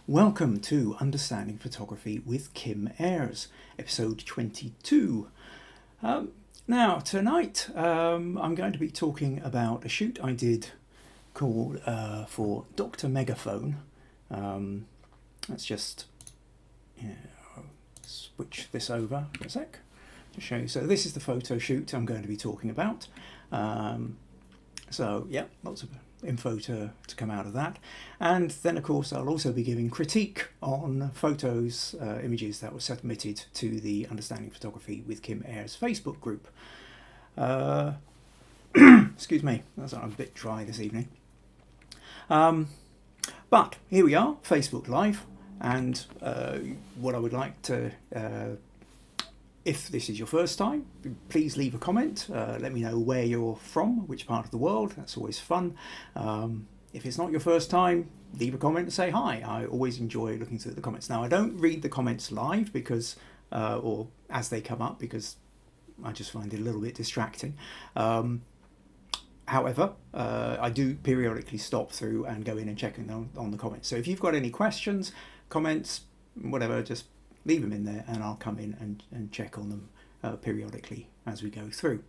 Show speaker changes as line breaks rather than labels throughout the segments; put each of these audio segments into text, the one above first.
Welcome to Understanding Photography with Kim Ayres, episode 22. Now, tonight I'm going to be talking about a shoot I did called for Dr. Megaphone. Let's just switch this over for a sec to show you. So this is the photo shoot I'm going to be talking about. So yeah, lots of info to come out of that, and then of course I'll also be giving critique on photos, images that were submitted to the Understanding Photography with Kim Ayres Facebook group. Excuse me, I'm a bit dry this evening. But here we are, Facebook Live, and what I would like to, if this is your first time, please leave a comment. Let me know where you're from, which part of the world. That's always fun. If it's not your first time, leave a comment and say hi. I always enjoy looking through the comments. Now, I don't read the comments live because, or as they come up, because I just find it a little bit distracting. However, I do periodically stop through and go in and check on the comments. So if you've got any questions, comments, whatever, just leave them in there and I'll come in and check on them periodically as we go through.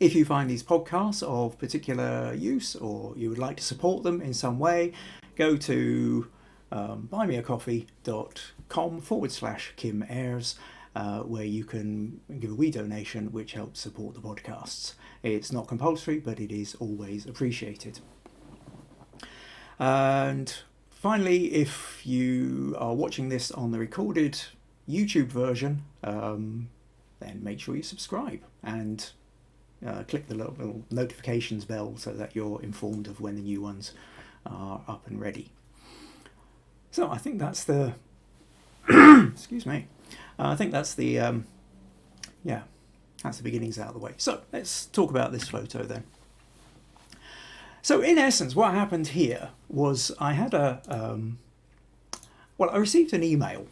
If you find these podcasts of particular use or you would like to support them in some way, go to buymeacoffee.com/Kim Ayres, where you can give a wee donation which helps support the podcasts. It's not compulsory, but it is always appreciated. And finally, if you are watching this on the recorded YouTube version, then make sure you subscribe and click the little notifications bell so that you're informed of when the new ones are up and ready. So I think that's the excuse me. I think that's the that's the beginnings out of the way. So let's talk about this photo then. So in essence, what happened here was I had I received an email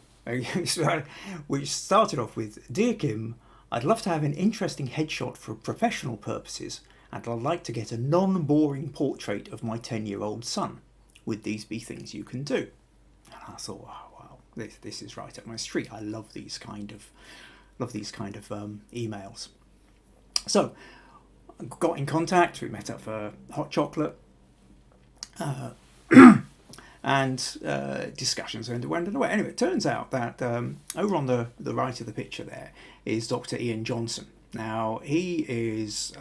which started off with, "Dear Kim, I'd love to have an interesting headshot for professional purposes, and I'd like to get a non-boring portrait of my 10-year-old son. Would these be things you can do?" And I thought, oh wow, this is right up my street. I love these kind of emails. So got in contact, we met up for hot chocolate, and discussions went away. Anyway, it turns out that over on the right of the picture there is Dr. Ian Johnson. Now, he is,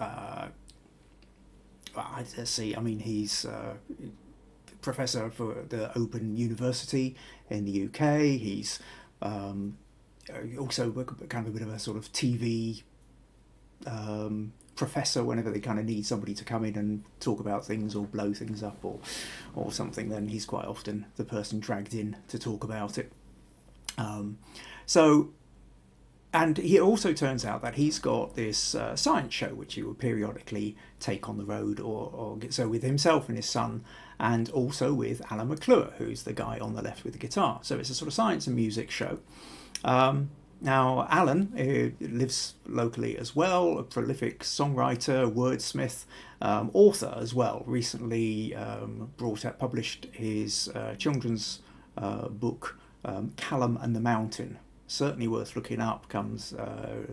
he's professor for the Open University in the UK. He's also kind of a bit of a sort of TV professor. Whenever they kind of need somebody to come in and talk about things or blow things up or something, then he's quite often the person dragged in to talk about it. And it also turns out that he's got this science show which he will periodically take on the road or so with himself and his son, and also with Alan McClure, who's the guy on the left with the guitar. So it's a sort of science and music show. Now, Alan lives locally as well, a prolific songwriter, wordsmith, author as well. Recently published his children's book, Callum and the Mountain. Certainly worth looking up,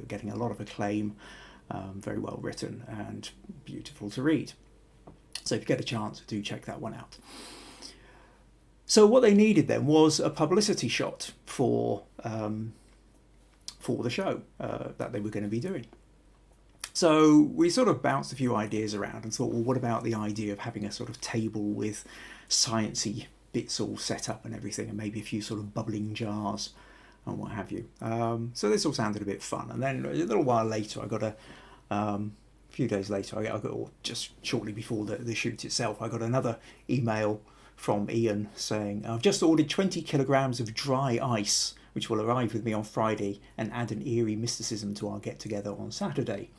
getting a lot of acclaim, very well written and beautiful to read. So if you get a chance, do check that one out. So what they needed then was a publicity shot for the show that they were going to be doing. So we sort of bounced a few ideas around and thought, well, what about the idea of having a sort of table with sciencey bits all set up and everything, and maybe a few sort of bubbling jars and what have you. So this all sounded a bit fun. And then a little while later, I got a few days later, I got, or just shortly before the shoot itself, I got another email from Ian saying, "I've just ordered 20 kilograms of dry ice, which will arrive with me on Friday and add an eerie mysticism to our get-together on Saturday."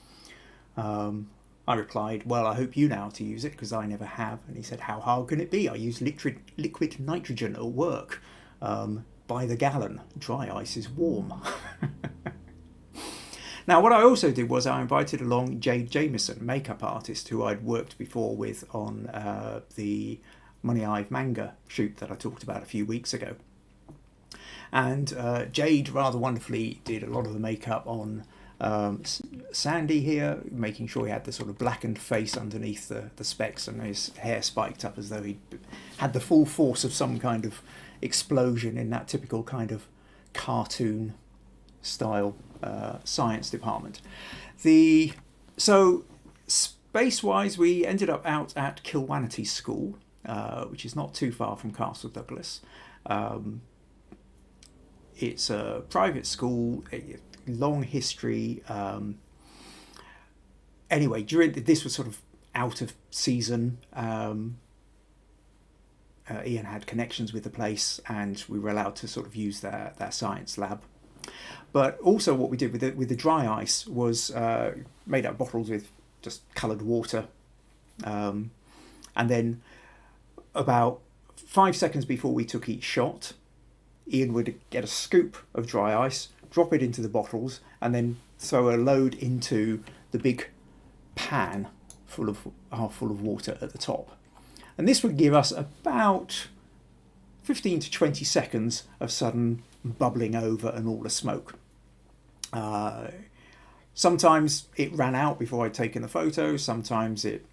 I replied, "Well, I hope you know how to use it, because I never have." And he said, "How hard can it be? I use liquid nitrogen at work. By the gallon. Dry ice is warm." Now, what I also did was I invited along Jade Jamieson, makeup artist, who I'd worked before with on the Money Hive manga shoot that I talked about a few weeks ago. And Jade rather wonderfully did a lot of the makeup on Sandy here, making sure he had the sort of blackened face underneath the specs, and his hair spiked up as though he had the full force of some kind of explosion in that typical kind of cartoon style science department. So space-wise, we ended up out at Kilwanity School, which is not too far from Castle Douglas. It's a private school, a long history. Anyway, this was sort of out of season. Ian had connections with the place, and we were allowed to sort of use their science lab. But also what we did with the dry ice was made up bottles with just coloured water. And then about 5 seconds before we took each shot, Ian would get a scoop of dry ice, drop it into the bottles, and then throw a load into the big pan half full of water at the top. And this would give us about 15 to 20 seconds of sudden bubbling over and all the smoke. Sometimes it ran out before I'd taken the photo. Sometimes it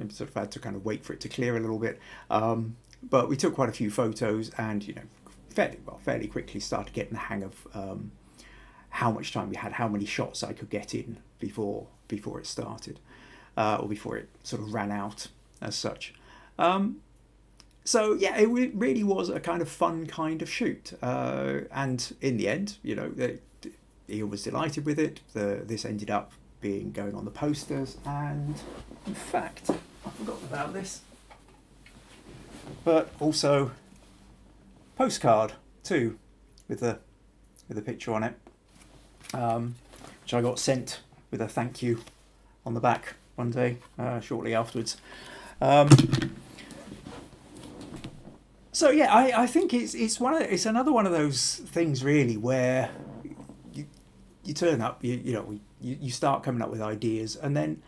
sort of had to kind of wait for it to clear a little bit. But we took quite a few photos, and fairly quickly started getting the hang of how much time we had, how many shots I could get in before it started, or before it sort of ran out as such. So yeah, it really was a kind of fun kind of shoot, and in the end, Ian was delighted with it. This ended up going on the posters, and in fact, I forgot about this, but also postcard too, with a picture on it, which I got sent with a thank you on the back one day shortly afterwards. So yeah, I think it's another one of those things really where you turn up, you start coming up with ideas, and then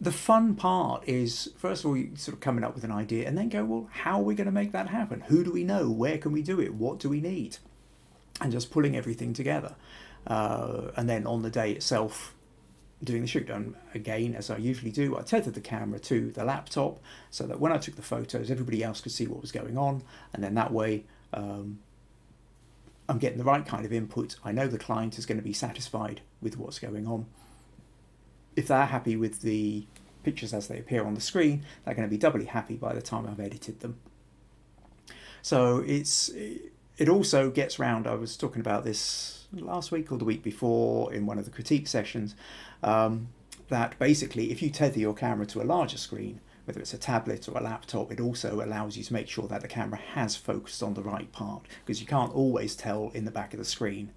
the fun part is, first of all, you sort of coming up with an idea, and then go, well, how are we going to make that happen? Who do we know? Where can we do it? What do we need? And just pulling everything together. And then on the day itself, doing the shoot. And again, as I usually do, I tethered the camera to the laptop so that when I took the photos, everybody else could see what was going on. And then that way, I'm getting the right kind of input. I know the client is going to be satisfied with what's going on. If they're happy with the pictures as they appear on the screen, they're going to be doubly happy by the time I've edited them. So it also gets round, I was talking about this last week or the week before in one of the critique sessions, that basically if you tether your camera to a larger screen, whether it's a tablet or a laptop, it also allows you to make sure that the camera has focused on the right part, because you can't always tell in the back of the screen,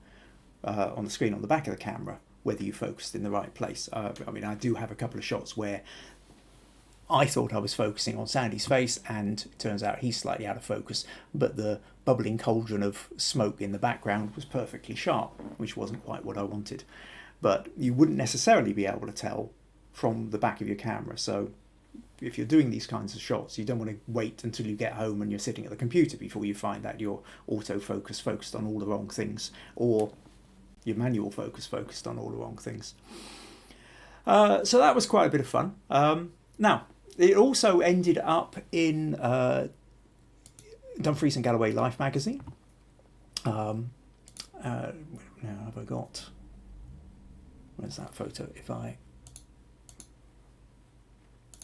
on the back of the camera, whether you focused in the right place. I do have a couple of shots where I thought I was focusing on Sandy's face, and it turns out he's slightly out of focus, but the bubbling cauldron of smoke in the background was perfectly sharp, which wasn't quite what I wanted. But you wouldn't necessarily be able to tell from the back of your camera. So if you're doing these kinds of shots, you don't want to wait until you get home and you're sitting at the computer before you find that your autofocus focused on all the wrong things, or your manual focused on all the wrong things. So that was quite a bit of fun. Now, it also ended up in Dumfries and Galloway Life magazine. Now have I got... Where's that photo? If I...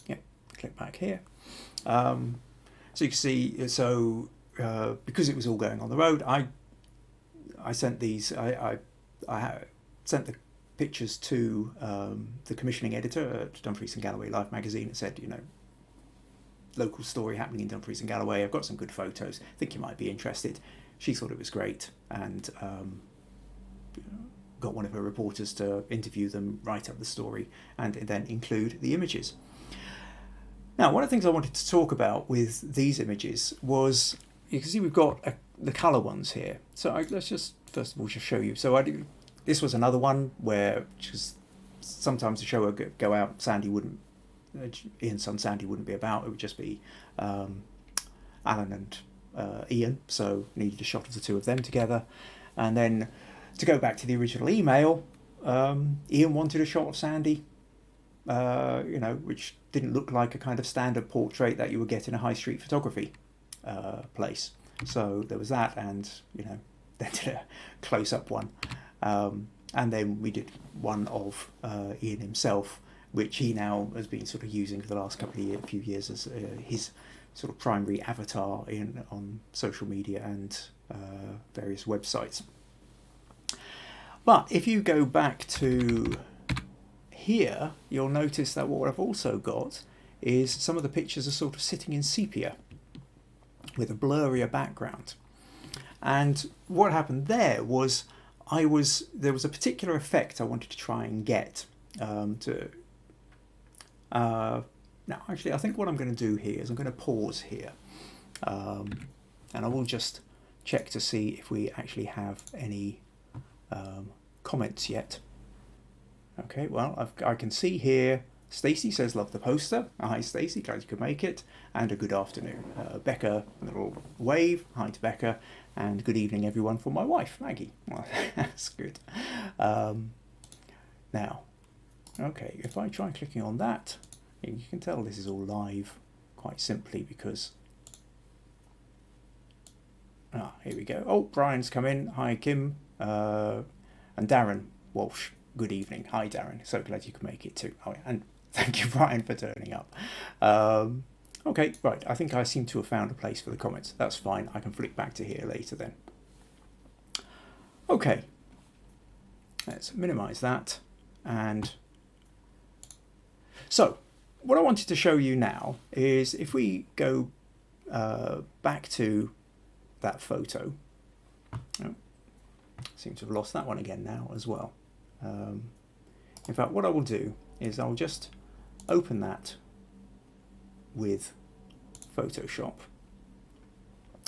Yeah, click back here. So you can see, because it was all going on the road, I sent these... I sent the pictures to the commissioning editor at Dumfries and Galloway Life magazine and said, local story happening in Dumfries and Galloway. I've got some good photos. I think you might be interested. She thought it was great, and got one of her reporters to interview them, write up the story, and then include the images. Now, one of the things I wanted to talk about with these images was, you can see we've got the colour ones here. So let's just first of all just show you. So this was another one where just sometimes the show would go out, Ian's son Sandy wouldn't be about. It would just be Alan and Ian, so needed a shot of the two of them together. And then to go back to the original email, Ian wanted a shot of Sandy, which didn't look like a kind of standard portrait that you would get in a high street photography place. So there was that, and then did a close-up one. And then we did one of Ian himself, which he now has been sort of using for the last few years as his sort of primary avatar on social media and various websites. But if you go back to here, you'll notice that what I've also got is some of the pictures are sort of sitting in sepia with a blurrier background. And what happened there was there was a particular effect I wanted to try and get now, actually, I think what I'm going to do here is I'm going to pause here, and I will just check to see if we actually have any comments yet. Okay, well, I can see here, Stacey says, love the poster. Hi, Stacey, glad you could make it, and a good afternoon. Becca, a little wave, hi to Becca, and good evening, everyone, for my wife, Maggie. Well, that's good. Now, okay, if I try clicking on that, you can tell this is all live quite simply because... here we go. Oh, Brian's come in. Hi, Kim. And Darren Walsh. Good evening. Hi, Darren. So glad you could make it too. Oh, and thank you, Brian, for turning up. Okay, right. I think I seem to have found a place for the comments. That's fine. I can flick back to here later then. Okay. Let's minimize that. And so what I wanted to show you now is if we go back to that photo. Oh, seem to have lost that one again now as well. In fact, what I will do is I'll just open that with Photoshop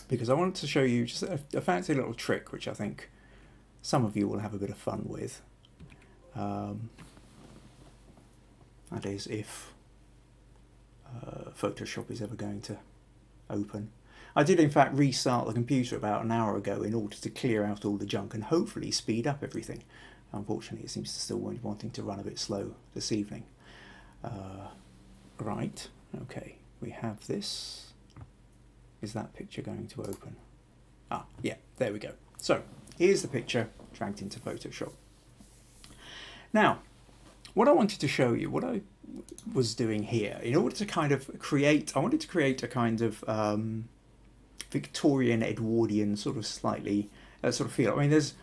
because I wanted to show you just a fancy little trick which I think some of you will have a bit of fun with. That is if Photoshop is ever going to open. I did in fact restart the computer about an hour ago in order to clear out all the junk and hopefully speed up everything. Unfortunately, it seems to still wanting to run a bit slow this evening. Right, okay, we have this. Is that picture going to open? Ah, yeah, there we go. So here's the picture dragged into Photoshop. Now, what I wanted to show you, what I was doing here, in order to kind of create, I wanted to create a kind of Victorian, Edwardian sort of slightly sort of feel. I mean, it's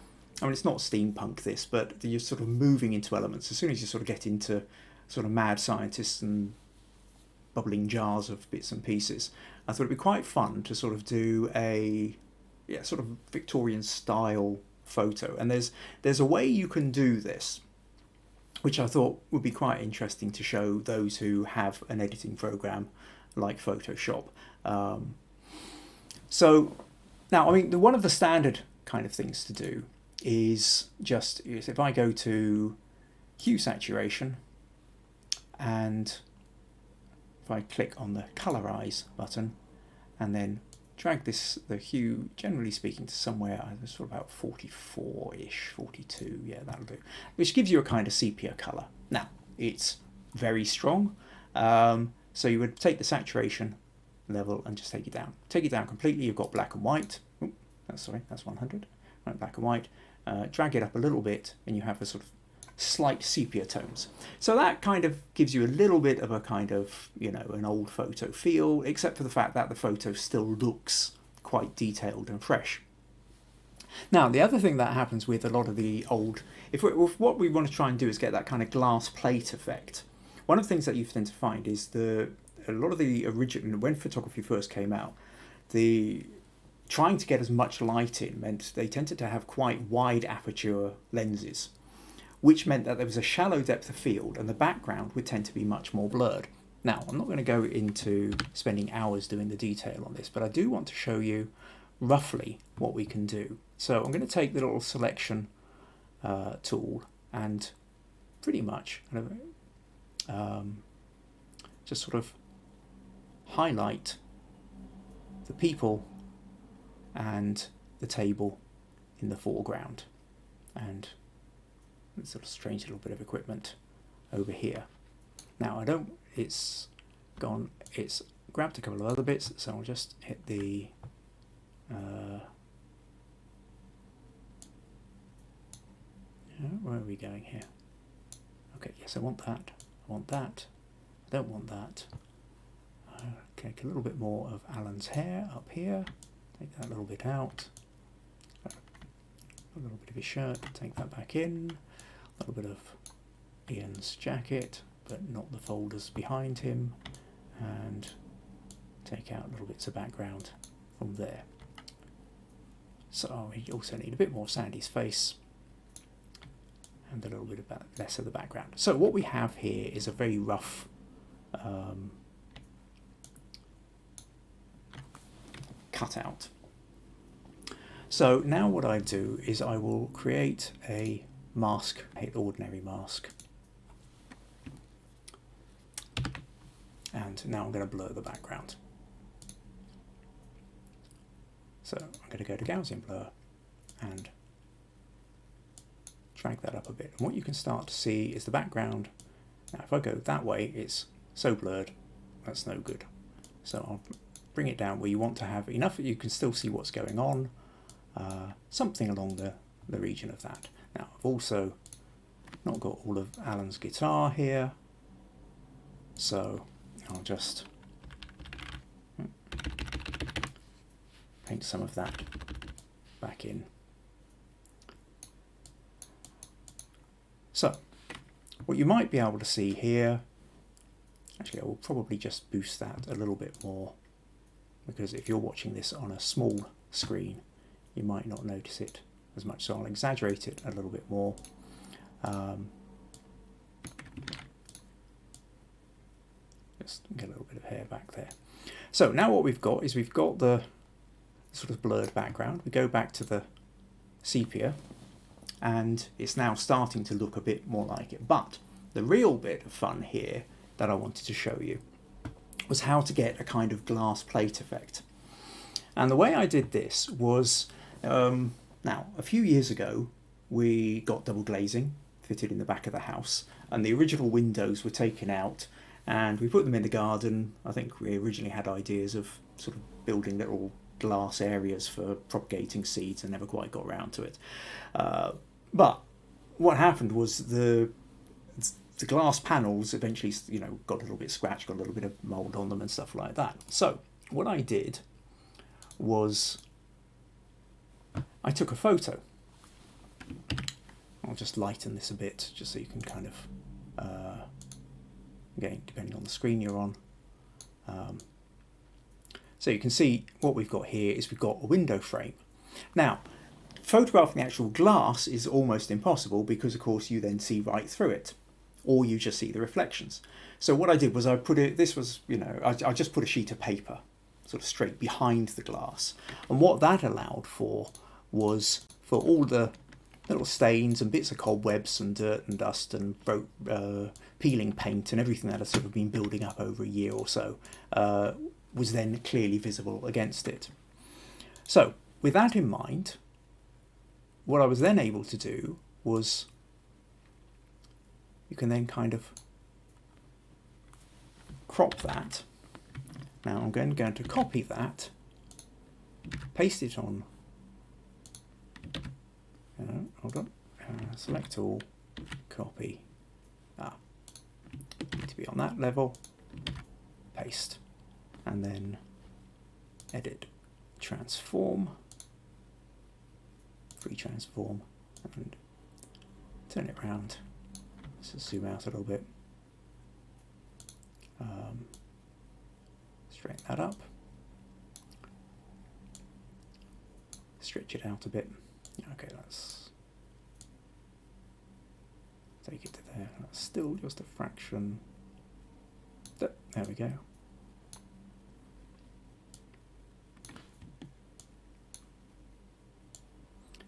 not steampunk this, but you're sort of moving into elements. As soon as you sort of get into sort of mad scientists and bubbling jars of bits and pieces, I thought it'd be quite fun to sort of do a sort of Victorian style photo. And there's a way you can do this, which I thought would be quite interesting to show those who have an editing program like Photoshop. So now, I mean, one of the standard kind of things to do is if I go to hue saturation and if I click on the colorize button and then drag the hue, generally speaking, to somewhere sort of about 44-ish, 42, yeah, that'll do, which gives you a kind of sepia color. Now, it's very strong, so you would take the saturation level and just take it down. Take it down completely, you've got black and white. Ooh, that's 100. Right, black and white. Drag it up a little bit and you have a sort of slight sepia tones. So that kind of gives you a little bit of a kind of, an old photo feel, except for the fact that the photo still looks quite detailed and fresh. Now, the other thing that happens with a lot of the old, if what we want to try and do is get that kind of glass plate effect, one of the things that you tend to find is a lot of the original, when photography first came out, trying to get as much light in meant they tended to have quite wide aperture lenses, which meant that there was a shallow depth of field and the background would tend to be much more blurred. Now, I'm not going to go into spending hours doing the detail on this, but I do want to show you roughly what we can do. So I'm going to take the little selection tool and pretty much just sort of highlight the people and the table in the foreground, and a sort of strange little bit of equipment over here. Now it's grabbed a couple of other bits, so I'll just hit the where are we going here? Okay, yes, I want that. I want that. I don't want that. Take a little bit more of Alan's hair up here. Take that little bit out. A little bit of his shirt. Take that back in. A little bit of Ian's jacket, but not the folders behind him. And take out little bits of background from there. So we also need a bit more Sandy's face and a little bit less of the background. So what we have here is a very rough cutout. So now what I do is I will create a mask, hit ordinary mask, and now I'm going to blur the background. So I'm going to go to Gaussian blur and drag that up a bit. And what you can start to see is the background. Now if I go that way, it's so blurred, that's no good. So I'll bring it down where you want to have enough that you can still see what's going on, something along the region of that. Now I've also not got all of Alan's guitar here, so I'll just paint some of that back in. So what you might be able to see here, actually I will probably just boost that a little bit more, because if you're watching this on a small screen you might not notice it as much, so I'll exaggerate it a little bit more. Just get a little bit of hair back there. So now what we've got is we've got the sort of blurred background. We go back to the sepia and it's now starting to look a bit more like it. But the real bit of fun here that I wanted to show you was how to get a kind of glass plate effect. And the way I did this was, now a few years ago we got double glazing fitted in the back of the house, and the original windows were taken out and we put them in the garden. I think we originally had ideas of sort of building little glass areas for propagating seeds and never quite got around to it. But what happened was the glass panels eventually, got a little bit scratched, got a little bit of mold on them and stuff like that. So what I did was I took a photo. I'll just lighten this a bit just so you can kind of, again, depending on the screen you're on. So you can see what we've got here is we've got a window frame. Now, photographing the actual glass is almost impossible because, of course, you then see right through it, or you just see the reflections. So what I did was I put it, I just put a sheet of paper sort of straight behind the glass. And what that allowed for was for all the little stains and bits of cobwebs and dirt and dust and peeling paint and everything that had sort of been building up over a year or so was then clearly visible against it. So with that in mind, what I was then able to do was you can then kind of crop that. Now I'm going to copy that, paste it on, hold on, select all, copy, need to be on that level, paste, and then edit, transform, free transform, and turn it around. Let's just zoom out a little bit. Straighten that up. Stretch it out a bit. Okay, let's take it to there. That's still just a fraction. There we go.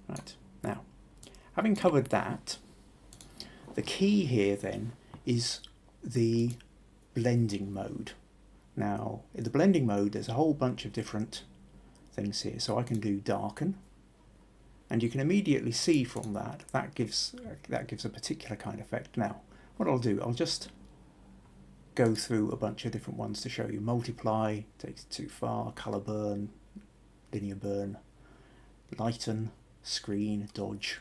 Right, now, having covered that, the key here then is the blending mode. Now, in the blending mode, there's a whole bunch of different things here. So I can do darken, and you can immediately see from that gives a particular kind of effect. Now, what I'll do, I'll just go through a bunch of different ones to show you. Multiply, takes it too far, color burn, linear burn, lighten, screen, dodge,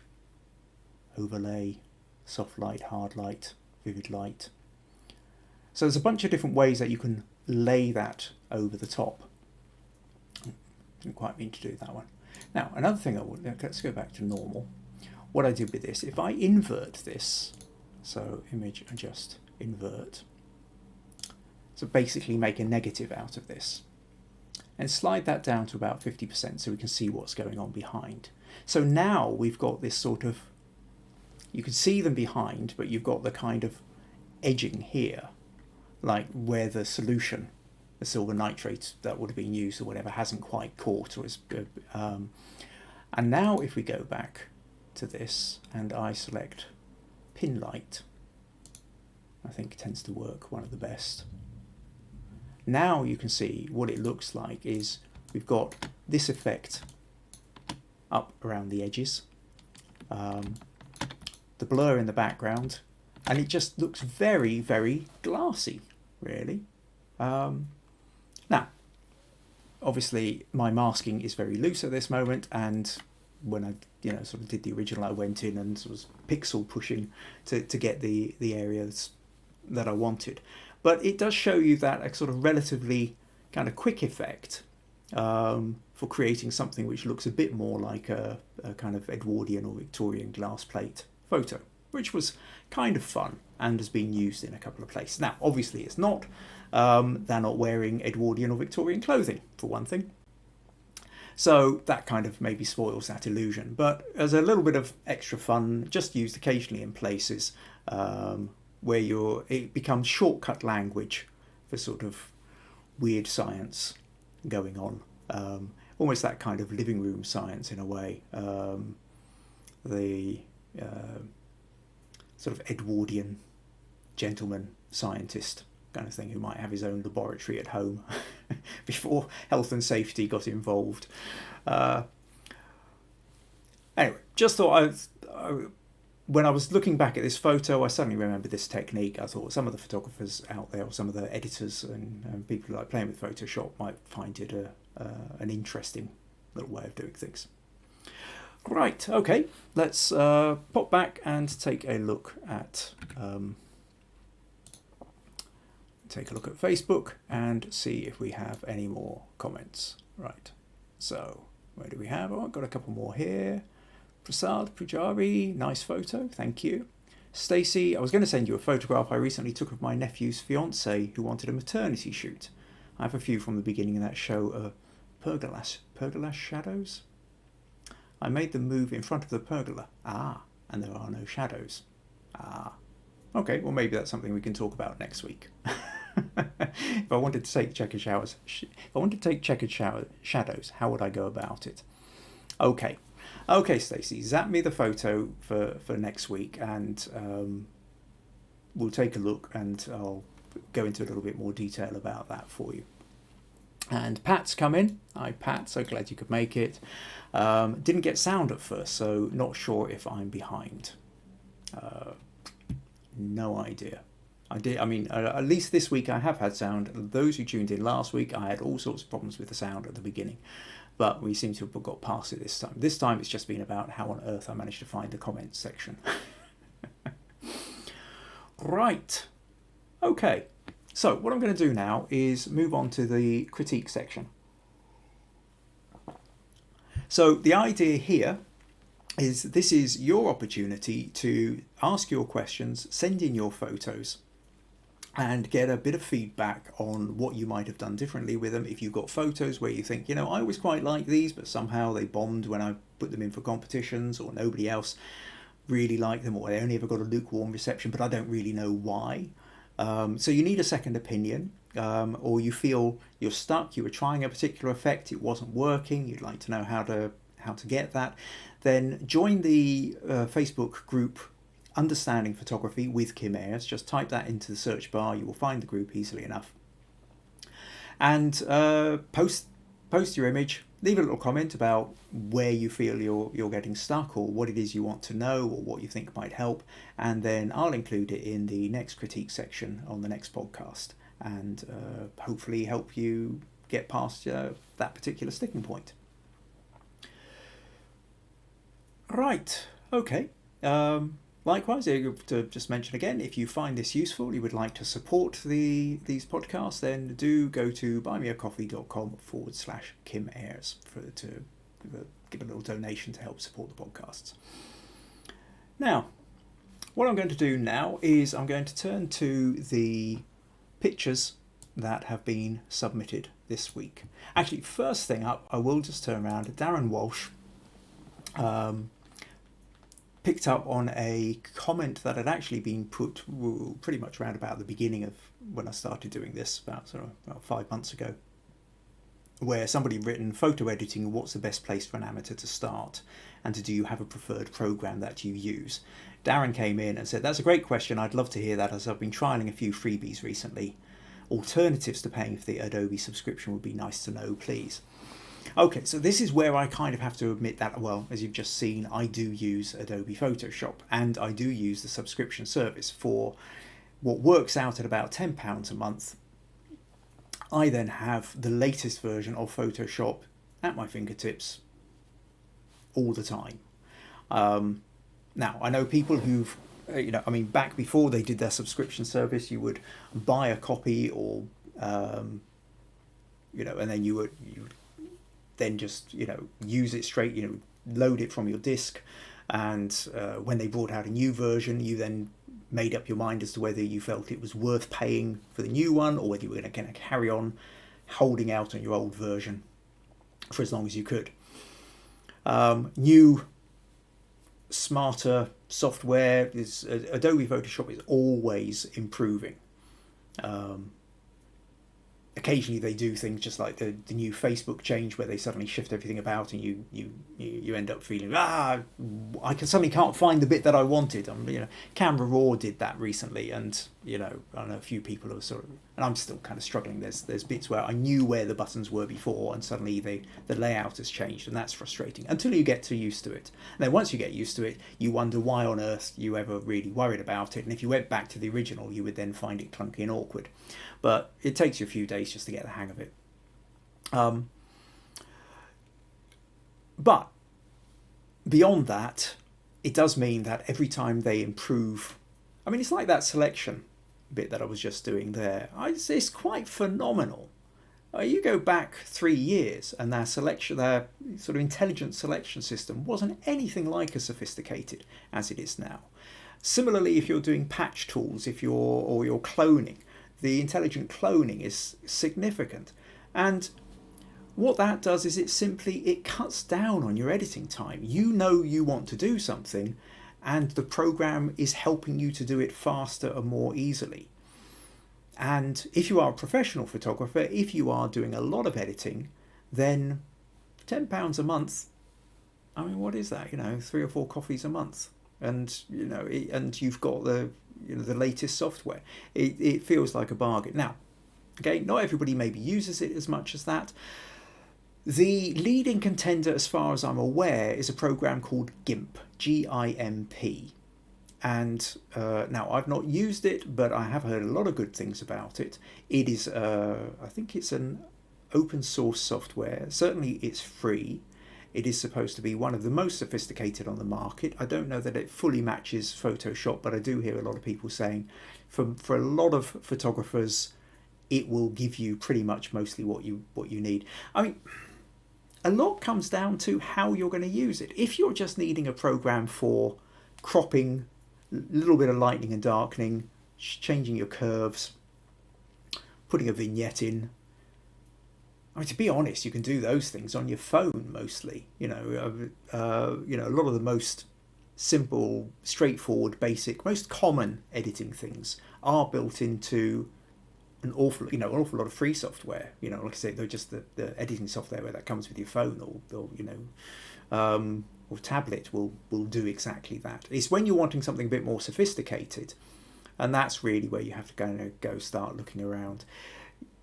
overlay, soft light, hard light, vivid light. So there's a bunch of different ways that you can lay that over the top. Didn't quite mean to do that one. Now, another thing let's go back to normal. What I did with this, if I invert this, so image adjust, invert, so basically make a negative out of this, and slide that down to about 50% so we can see what's going on behind. So now we've got this sort of, you can see them behind, but you've got the kind of edging here, like where the solution, the silver nitrate that would have been used or whatever, hasn't quite caught or is good. And now if we go back to this and I select pin light, I think it tends to work one of the best. Now you can see what it looks like is we've got this effect up around the edges, the blur in the background, and it just looks very, very glassy, really. Now, obviously my masking is very loose at this moment, and when I sort of did the original, I went in and was pixel pushing to get the areas that I wanted. But it does show you that a sort of relatively kind of quick effect for creating something which looks a bit more like a kind of Edwardian or Victorian glass plate photo, which was kind of fun and has been used in a couple of places. Now, obviously it's not. They're not wearing Edwardian or Victorian clothing, for one thing. So that kind of maybe spoils that illusion. But as a little bit of extra fun, just used occasionally in places where it becomes shortcut language for sort of weird science going on. Almost that kind of living room science in a way. The sort of Edwardian gentleman scientist kind of thing who might have his own laboratory at home before health and safety got involved. Anyway, just thought when I was looking back at this photo, I suddenly remembered this technique. I thought some of the photographers out there, or some of the editors and people who like playing with Photoshop, might find it an interesting little way of doing things. Right, okay, let's pop back and take a look at Facebook and see if we have any more comments. Right, so where do we have? Oh, I've got a couple more here. Prasad Pujari, nice photo, thank you. Stacey, I was going to send you a photograph I recently took of my nephew's fiancée who wanted a maternity shoot. I have a few from the beginning of that show, pergola shadows. I made them move in front of the pergola. And there are no shadows. Okay, well maybe that's something we can talk about next week. If I wanted to take checkered shadows, how would I go about it? Okay, Stacey, zap me the photo for next week, and we'll take a look, and I'll go into a little bit more detail about that for you. And Pat's come in. Hi Pat, so glad you could make it. Didn't get sound at first, so not sure if I'm behind. No idea. At least this week I have had sound. Those who tuned in last week, I had all sorts of problems with the sound at the beginning, but we seem to have got past it this time. This time it's just been about how on earth I managed to find the comments section. Right. Okay. So what I'm going to do now is move on to the critique section. So the idea here is this is your opportunity to ask your questions, send in your photos, and get a bit of feedback on what you might have done differently with them. If you've got photos where you think, I always quite like these, but somehow they bombed when I put them in for competitions, or nobody else really liked them, or they only ever got a lukewarm reception, but I don't really know why. So you need a second opinion, or you feel you're stuck, you were trying a particular effect, it wasn't working, you'd like to know how to get that, then join the Facebook group Understanding Photography with Kim Ayres. Just type that into the search bar, you will find the group easily enough. And post your image, leave a little comment about where you feel you're getting stuck, or what it is you want to know, or what you think might help, and then I'll include it in the next critique section on the next podcast, and hopefully help you get past that particular sticking point. Right, okay. Likewise, to just mention again, if you find this useful, you would like to support these podcasts, then do go to buymeacoffee.com/Kim Ayres to give a little donation to help support the podcasts. Now, what I'm going to do now is I'm going to turn to the pictures that have been submitted this week. Actually, first thing up, I will just turn around. Darren Walsh picked up on a comment that had actually been put pretty much around about the beginning of when I started doing this, about 5 months ago, where somebody had written, photo editing, what's the best place for an amateur to start, and do you have a preferred program that you use? Darren came in and said, that's a great question, I'd love to hear that, as I've been trialing a few freebies recently. Alternatives to paying for the Adobe subscription would be nice to know, please. Okay, so this is where I kind of have to admit that, well, as you've just seen, I do use Adobe Photoshop, and I do use the subscription service for what works out at about £10 a month. I then have the latest version of Photoshop at my fingertips all the time. Now, I know people who've, back before they did their subscription service, you would buy a copy or, and then you would then just use it straight, load it from your disk, and when they brought out a new version, you then made up your mind as to whether you felt it was worth paying for the new one, or whether you were going to carry on holding out on your old version for as long as you could. New smarter software is Adobe Photoshop is always improving. Occasionally they do things just like the new Facebook change, where they suddenly shift everything about, and you end up feeling, I suddenly can't find the bit that I wanted. Camera Raw did that recently, and I know a few people are and I'm still kind of struggling. There's bits where I knew where the buttons were before, and suddenly the layout has changed, and that's frustrating until you get used to it. And then once you get used to it, you wonder why on earth you ever really worried about it, and if you went back to the original, you would then find it clunky and awkward. But it takes you a few days just to get the hang of it. But beyond that, it does mean that every time they improve, it's like that selection bit that I was just doing there. It's quite phenomenal. You go back 3 years, and their sort of intelligent selection system wasn't anything like as sophisticated as it is now. Similarly, if you're doing patch tools, or you're cloning, the intelligent cloning is significant. And what that does is it cuts down on your editing time. You know you want to do something, and the program is helping you to do it faster and more easily. And if you are a professional photographer, if you are doing a lot of editing, then £10 a month, what is that? 3 or 4 coffees a month. And and you've got the latest software. It feels like a bargain. Now, okay, not everybody maybe uses it as much as that. The leading contender, as far as I'm aware, is a program called GIMP, G-I-M-P. And now I've not used it, but I have heard a lot of good things about it. It is, I think it's an open source software. Certainly it's free. It is supposed to be one of the most sophisticated on the market. I don't know that it fully matches Photoshop, but I do hear a lot of people saying for a lot of photographers, it will give you pretty much mostly what you need. A lot comes down to how you're going to use it. If you're just needing a program for cropping, a little bit of lightening and darkening, changing your curves, putting a vignette in, to be honest, you can do those things on your phone mostly. A lot of the most simple, straightforward, basic, most common editing things are built into an awful lot of free software. Like I say, they're just the editing software that comes with your phone or tablet will do exactly that. It's when you're wanting something a bit more sophisticated, and that's really where you have to go start looking around.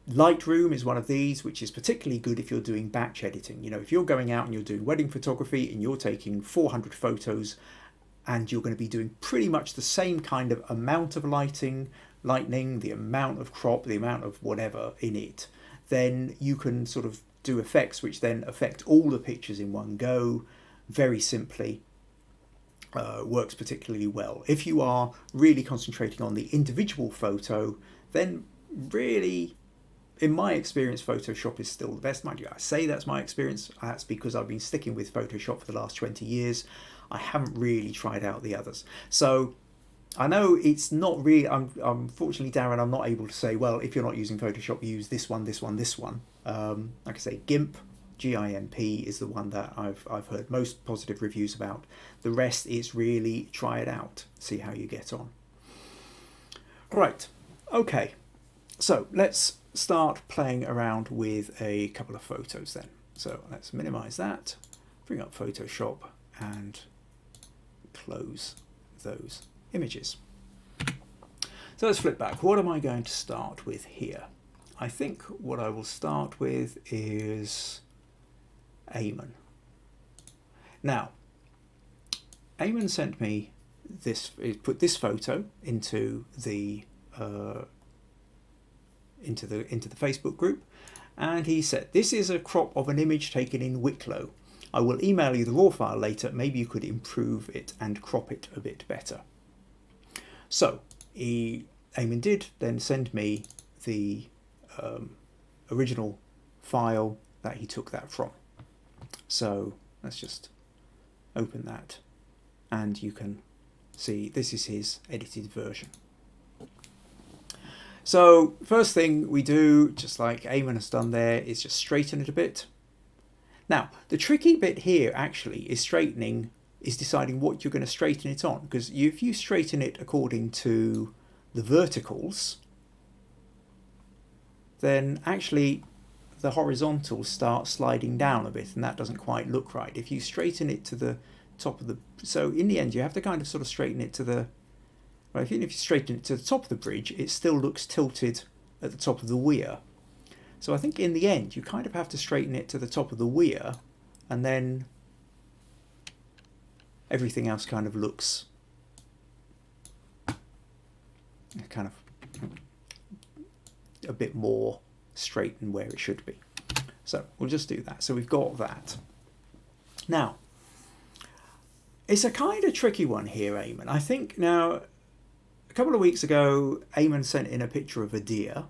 Lightroom is one of these, which is particularly good if you're doing batch editing. You know, if you're going out and you're doing wedding photography and you're taking 400 photos and you're going to be doing pretty much the same kind of amount of lightning, the amount of crop, the amount of whatever in it, then you can sort of do effects which then affect all the pictures in one go very simply. Works particularly well. If you are really concentrating on the individual photo, then really, in my experience, Photoshop is still the best. Mind you, I say that's my experience. That's because I've been sticking with Photoshop for the last 20 years. I haven't really tried out the others. So I know it's not really, unfortunately, Darren, I'm not able to say, well, if you're not using Photoshop, use this one, this one, this one. Like I say, GIMP, G-I-M-P is the one that I've heard most positive reviews about. The rest is really try it out, see how you get on. Right, okay, so let's start playing around with a couple of photos then. So let's minimize that, bring up Photoshop and close those images. So let's flip back. What am I going to start with here? I think what I will start with is Eamon. Now, Eamon sent me this, put this photo into the Facebook group, and he said, this is a crop of an image taken in Wicklow. I will email you the raw file later. Maybe you could improve it and crop it a bit better. So Eamon did then send me the original file that he took that from. So let's just open that and you can see this is his edited version. So first thing we do, just like Eamon has done there, is just straighten it a bit. Now the tricky bit here actually is deciding what you're going to straighten it on, because if you straighten it according to the verticals, then actually the horizontals start sliding down a bit, and that doesn't quite look right. If you straighten it to the top of the, so in the end you have to kind of sort of straighten it to the, well, even if you straighten it to the top of the bridge, it still looks tilted at the top of the weir. So I think in the end you kind of have to straighten it to the top of the weir, and then everything else kind of looks kind of a bit more straight and where it should be. So we'll just do that. So we've got that. Now, it's a kind of tricky one here, Eamon. I think now, a couple of weeks ago, Eamon sent in a picture of a deer,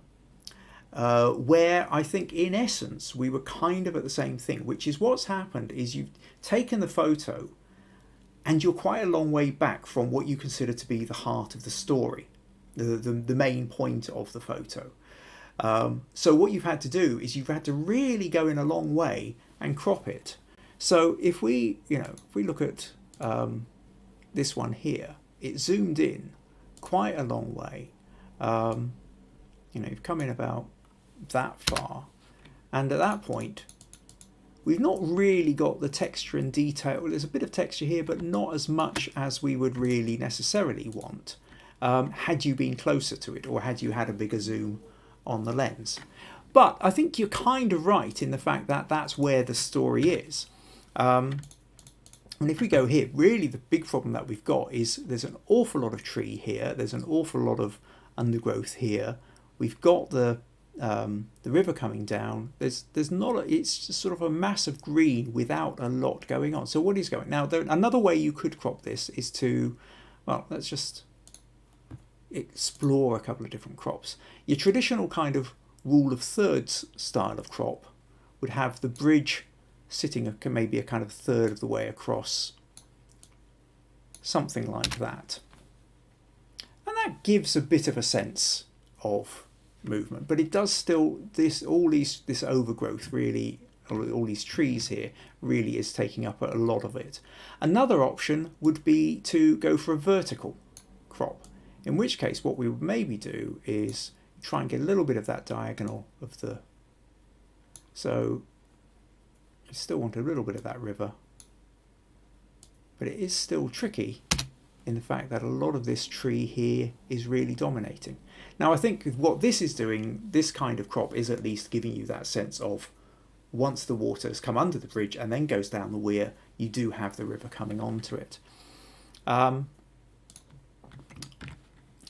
where I think in essence we were kind of at the same thing, which is what's happened is you've taken the photo and you're quite a long way back from what you consider to be the heart of the story, the main point of the photo. So what you've had to do is you've had to really go in a long way and crop it. So if we look at this one here, it zoomed in quite a long way. You've come in about that far, and at that point we've not really got the texture and detail. There's a bit of texture here, but not as much as we would really necessarily want had you been closer to it, or had you had a bigger zoom on the lens. But I think you're kind of right in the fact that that's where the story is. And if we go here, really the big problem that we've got is there's an awful lot of tree here, there's an awful lot of undergrowth here, we've got the river coming down, there's not it's just sort of a mass of green without a lot going on. So what is going now, another way you could crop this is to, well, let's just explore a couple of different crops. Your traditional kind of rule of thirds style of crop would have the bridge sitting maybe a kind of third of the way across, something like that, and that gives a bit of a sense of movement, but it does still, this overgrowth really, all these trees here really is taking up a lot of it. Another option would be to go for a vertical crop, in which case what we would maybe do is try and get a little bit of that diagonal of the, so you still want a little bit of that river, but it is still tricky in the fact that a lot of this tree here is really dominating. Now I think what this is doing, this kind of crop, is at least giving you that sense of once the water has come under the bridge and then goes down the weir, you do have the river coming onto it.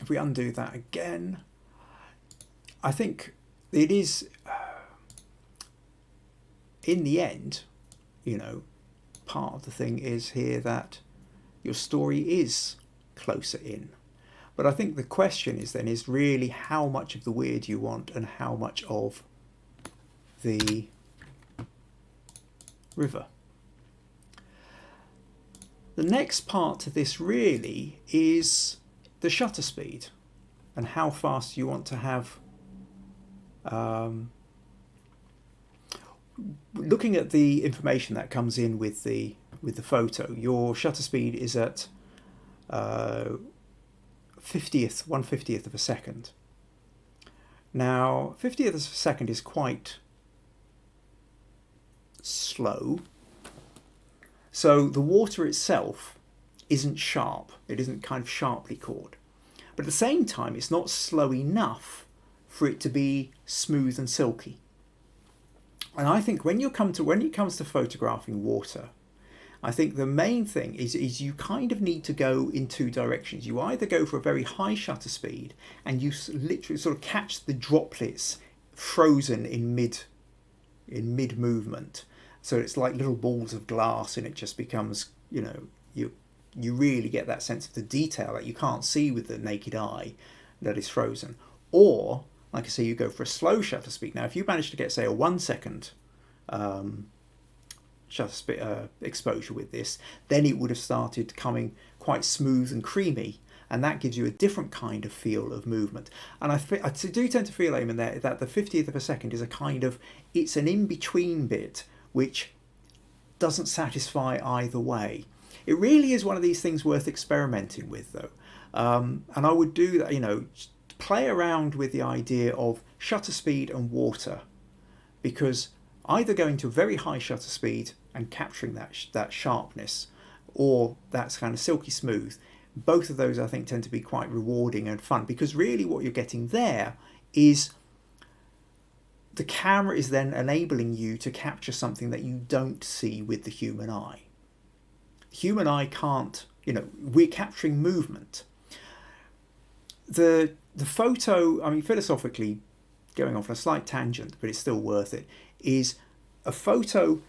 If we undo that again, I think it is, in the end, you know, part of the thing is here that your story is closer in. But I think the question is then is really how much of the weir do you want and how much of the river. The next part to this really is the shutter speed and how fast you want to have. Looking at the information that comes in with the photo, your shutter speed is at 1/50th of a second. Now 50th of a second is quite slow, so the water itself isn't sharp, it isn't kind of sharply caught, but at the same time it's not slow enough for it to be smooth and silky. And I think when it comes to photographing water, I think the main thing is you kind of need to go in two directions. You either go for a very high shutter speed and you literally sort of catch the droplets frozen in mid movement, so it's like little balls of glass, and it just becomes, you know, you really get that sense of the detail that you can't see with the naked eye that is frozen. Or, like I say, you go for a slow shutter speed. Now if you manage to get, say, a 1 second shutter speed exposure with this, then it would have started coming quite smooth and creamy, and that gives you a different kind of feel of movement. And I do tend to feel, Eamon, that the 50th of a second is a kind of, it's an in-between bit which doesn't satisfy either way. It really is one of these things worth experimenting with, though. And I would do that, you know, play around with the idea of shutter speed and water, because either going to a very high shutter speed and capturing that sharpness, or that's kind of silky smooth, both of those I think tend to be quite rewarding and fun, because really what you're getting there is the camera is then enabling you to capture something that you don't see with the human eye. The human eye can't, you know, we're capturing movement. The photo, I mean, philosophically, going off on a slight tangent, but it's still worth it, is a photo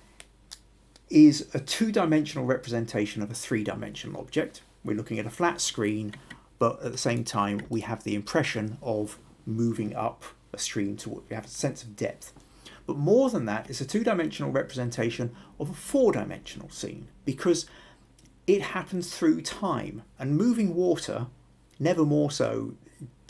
is a two-dimensional representation of a three-dimensional object. We're looking at a flat screen, but at the same time we have the impression of moving up a stream toward, we have a sense of depth. But more than that, it's a two-dimensional representation of a four-dimensional scene, because it happens through time, and moving water, never more so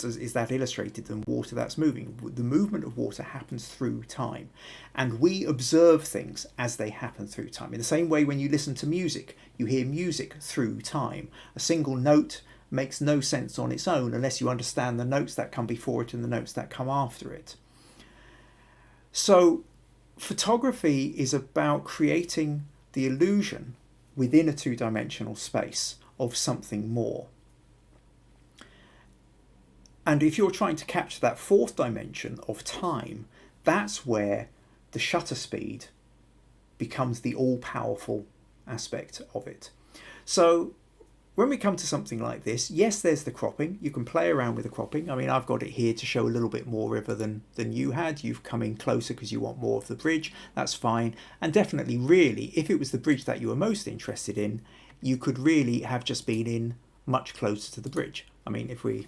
is that illustrated than water that's moving. The movement of water happens through time, and we observe things as they happen through time. In the same way, when you listen to music, you hear music through time. A single note makes no sense on its own unless you understand the notes that come before it and the notes that come after it. So photography is about creating the illusion within a two-dimensional space of something more. And if you're trying to capture that fourth dimension of time, that's where the shutter speed becomes the all-powerful aspect of it. So when we come to something like this, yes, there's the cropping. You can play around with the cropping. I mean, I've got it here to show a little bit more river than you had. You've come in closer because you want more of the bridge. That's fine. And definitely, really, if it was the bridge that you were most interested in, you could really have just been in much closer to the bridge. I mean, if we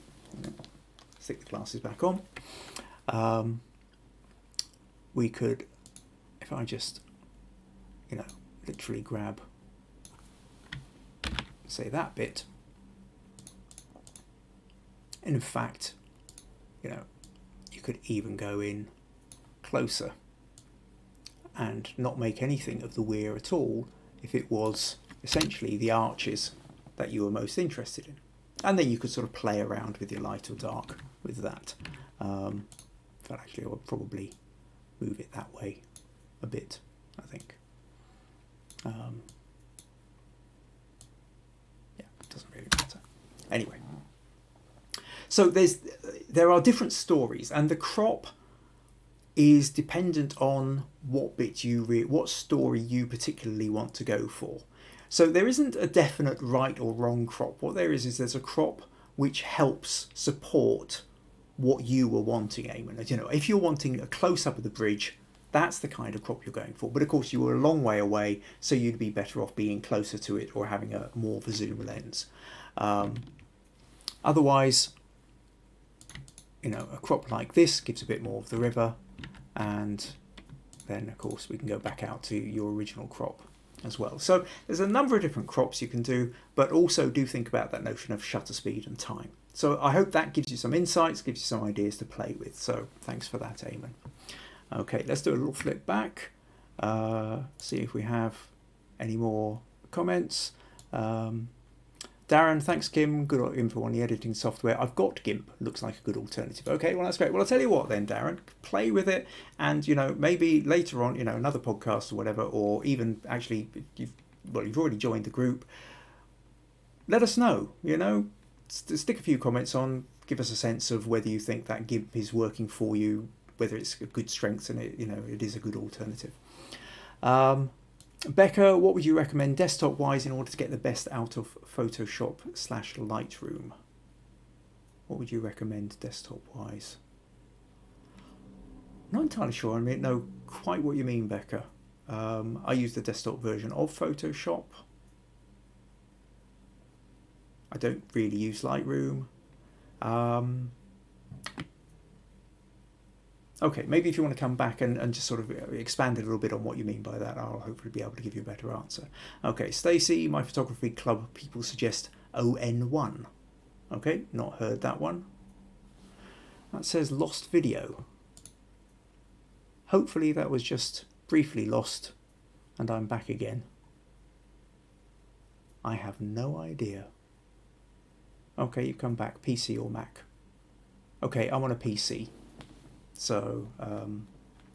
stick the glasses back on, we could, if I just, you know, literally grab, say, that bit, and in fact, you know, you could even go in closer and not make anything of the weir at all if it was essentially the arches that you were most interested in. And then you could sort of play around with your light or dark with that. But actually I would probably move it that way a bit, I think. Yeah, it doesn't really matter. Anyway, so there are different stories, and the crop is dependent on what bit what story you particularly want to go for. So there isn't a definite right or wrong crop. What there is there's a crop which helps support what you were wanting, Eamon. You know, if you're wanting a close-up of the bridge, that's the kind of crop you're going for. But of course, you were a long way away, so you'd be better off being closer to it or having a more of a zoom lens. Otherwise, you know, a crop like this gives a bit more of the river, and then of course we can go back out to your original crop as well. So there's a number of different crops you can do, but also do think about that notion of shutter speed and time. So I hope that gives you some insights, gives you some ideas to play with. So thanks for that, Eamon. Okay, let's do a little flip back, see if we have any more comments. Darren, thanks Kim, good info on the editing software. I've got GIMP, looks like a good alternative. Okay, well that's great. Well, I'll tell you what then, Darren, play with it, and you know, maybe later on, you know, another podcast or whatever, or even actually, you've already joined the group. Let us know, you know, stick a few comments on, give us a sense of whether you think that GIMP is working for you, whether it's a good strength and it, you know, it is a good alternative. Becca, what would you recommend desktop-wise in order to get the best out of Photoshop/Lightroom? What would you recommend desktop-wise? Not entirely sure. I mean, know quite what you mean, Becca. I use the desktop version of Photoshop. I don't really use Lightroom. Okay, maybe if you want to come back and just sort of expand a little bit on what you mean by that, I'll hopefully be able to give you a better answer. Okay, Stacey, my photography club people suggest ON1. Okay, not heard that one. That says lost video. Hopefully that was just briefly lost and I'm back again. I have no idea. Okay, you come back, PC or Mac. Okay, I'm on a PC. So,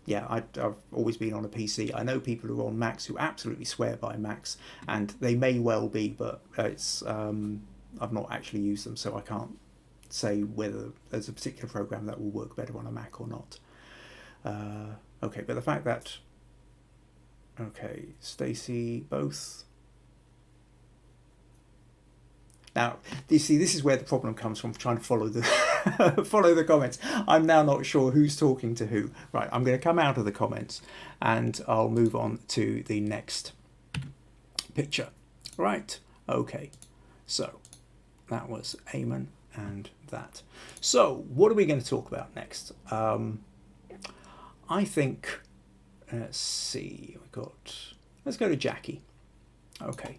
yeah, I've always been on a PC. I know people who are on Macs who absolutely swear by Macs, and they may well be, but it's I've not actually used them, so I can't say whether there's a particular program that will work better on a Mac or not. Okay, but the fact that, okay, Stacey, both. Now, you see, this is where the problem comes from trying to follow the follow the comments. I'm now not sure who's talking to who. Right, I'm going to come out of the comments and I'll move on to the next picture. Right, okay. So that was Eamon and that. So what are we going to talk about next? I think, let's see, let's go to Jackie. Okay.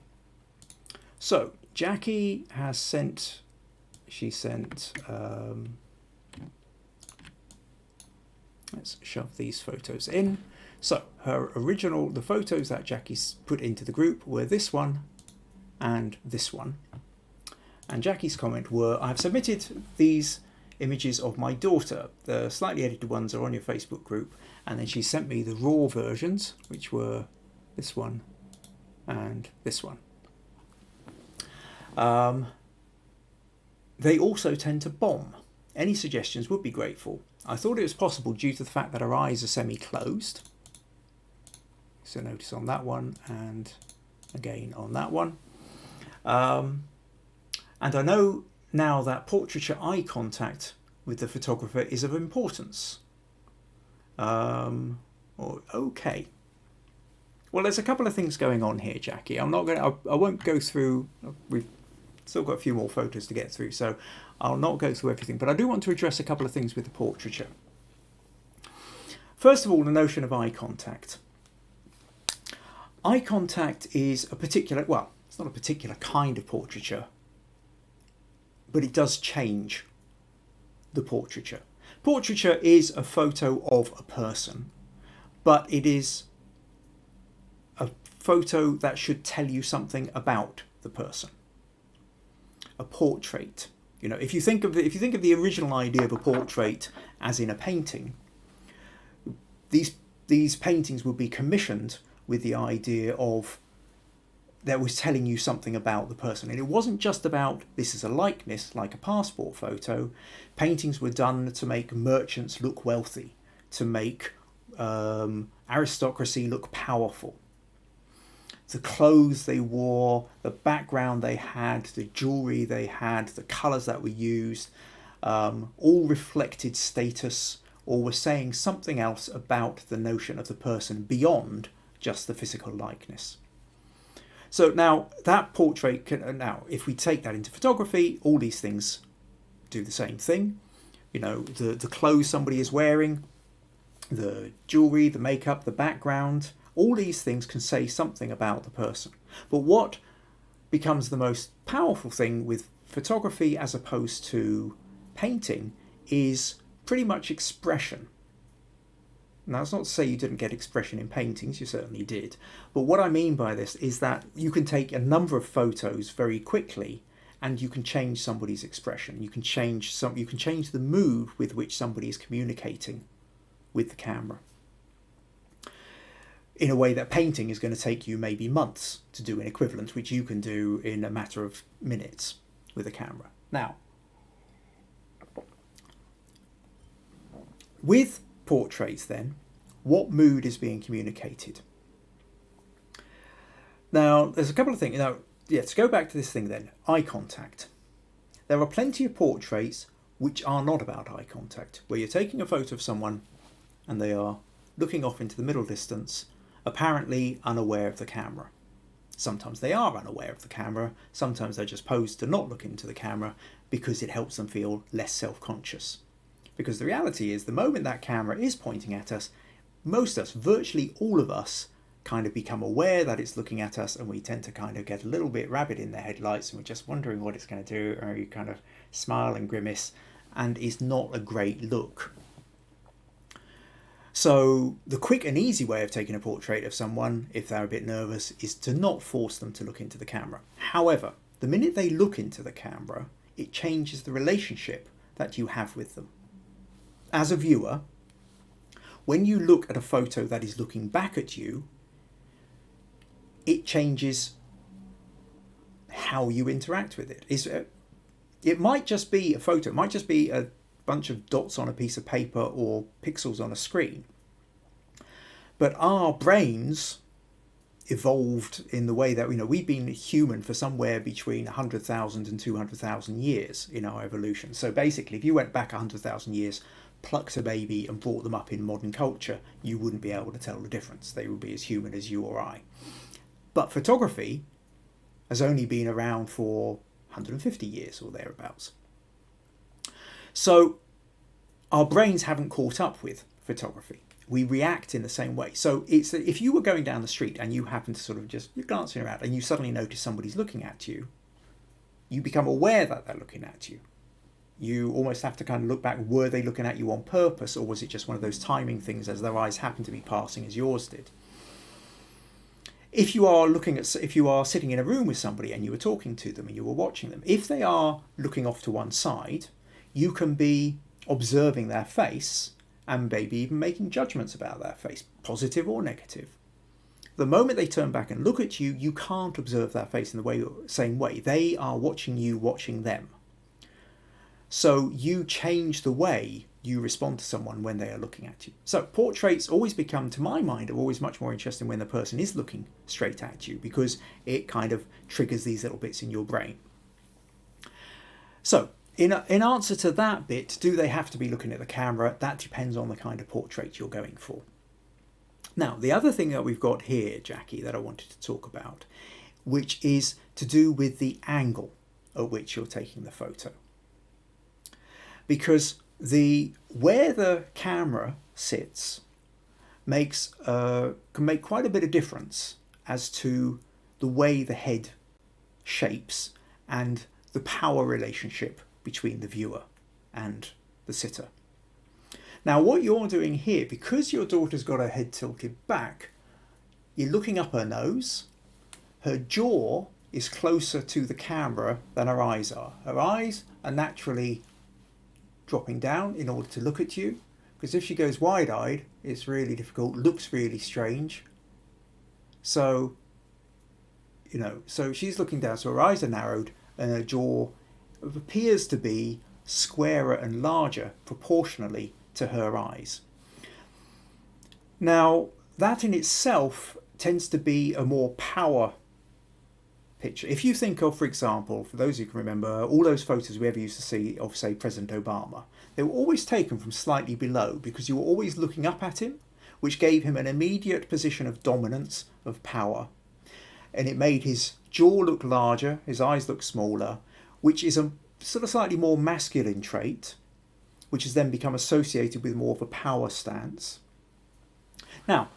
So Jackie has sent, let's shove these photos in. So the photos that Jackie's put into the group were this one and this one. And Jackie's comment were, I have submitted these images of my daughter. The slightly edited ones are on your Facebook group. And then she sent me the raw versions, which were this one and this one. They also tend to bomb. Any suggestions would be grateful. I thought it was possible due to the fact that her eyes are semi-closed. So notice on that one and again on that one. And I know now that portraiture eye contact with the photographer is of importance. Okay. Well, there's a couple of things going on here, Jackie. I won't go through. We've still got a few more photos to get through, so I'll not go through everything. But I do want to address a couple of things with the portraiture. First of all, the notion of eye contact. Eye contact is a particular, well, it's not a particular kind of portraiture, but it does change the portraiture. Portraiture is a photo of a person, but it is a photo that should tell you something about the person. A portrait, you know, if you think of the original idea of a portrait as in a painting, these paintings would be commissioned with the idea of that was telling you something about the person. And it wasn't just about this is a likeness, like a passport photo. Paintings were done to make merchants look wealthy, to make aristocracy look powerful. The clothes they wore, the background they had, the jewelry they had, the colours that were used, all reflected status or were saying something else about the notion of the person beyond just the physical likeness. So now that portrait now if we take that into photography, all these things do the same thing. You know, the clothes somebody is wearing, the jewelry, the makeup, the background, all these things can say something about the person. But what becomes the most powerful thing with photography as opposed to painting is pretty much expression. Now, that's not to say you didn't get expression in paintings, you certainly did. But what I mean by this is that you can take a number of photos very quickly and you can change somebody's expression. You can change the mood with which somebody is communicating with the camera, in a way that painting is going to take you maybe months to do an equivalent, which you can do in a matter of minutes with a camera. Now, with portraits then, what mood is being communicated? Now, there's a couple of things. Now, to go back to this thing then, eye contact. There are plenty of portraits which are not about eye contact, where you're taking a photo of someone and they are looking off into the middle distance, apparently unaware of the camera. Sometimes they are unaware of the camera, sometimes they're just posed to not look into the camera because it helps them feel less self-conscious. Because the reality is, the moment that camera is pointing at us, most of us, virtually all of us, kind of become aware that it's looking at us, and we tend to kind of get a little bit rabbit in the headlights and we're just wondering what it's going to do, or you kind of smile and grimace, and it's not a great look. So the quick and easy way of taking a portrait of someone, if they're a bit nervous, is to not force them to look into the camera. However, the minute they look into the camera, it changes the relationship that you have with them. As a viewer, when you look at a photo that is looking back at you, it changes how you interact with it. It might just be a photo, it might just be a bunch of dots on a piece of paper or pixels on a screen. But our brains evolved in the way that, we've been human for somewhere between 100,000 and 200,000 years in our evolution. So basically, if you went back 100,000 years, plucked a baby and brought them up in modern culture, you wouldn't be able to tell the difference. They would be as human as you or I. But photography has only been around for 150 years or thereabouts. So our brains haven't caught up with photography. We react in the same way. So it's if you were going down the street and you happen to sort of you're glancing around and you suddenly notice somebody's looking at you, you become aware that they're looking at you. You almost have to kind of look back, were they looking at you on purpose, or was it just one of those timing things as their eyes happened to be passing as yours did? If you are sitting in a room with somebody and you were talking to them and you were watching them, if they are looking off to one side, you can be observing their face and maybe even making judgments about their face, positive or negative. The moment they turn back and look at you, you can't observe their face in the same way. They are watching you, watching them. So you change the way you respond to someone when they are looking at you. So portraits always become, to my mind, are always much more interesting when the person is looking straight at you, because it kind of triggers these little bits in your brain. So in answer to that bit, do they have to be looking at the camera? That depends on the kind of portrait you're going for. Now, the other thing that we've got here, Jackie, that I wanted to talk about, which is to do with the angle at which you're taking the photo. Because where the camera sits can make quite a bit of difference as to the way the head shapes and the power relationship between the viewer and the sitter. Now, what you're doing here, because your daughter's got her head tilted back, you're looking up her nose. Her jaw is closer to the camera than her eyes are. Her eyes are naturally dropping down in order to look at you, because if she goes wide-eyed, it's really difficult, looks really strange. So, so she's looking down, so her eyes are narrowed and her jaw appears to be squarer and larger proportionally to her eyes. Now, that in itself tends to be a more power picture. If you think of, for example, for those who can remember, all those photos we ever used to see of, say, President Obama, they were always taken from slightly below because you were always looking up at him, which gave him an immediate position of dominance, of power. And it made his jaw look larger, his eyes look smaller, which is a sort of slightly more masculine trait, which has then become associated with more of a power stance. Now,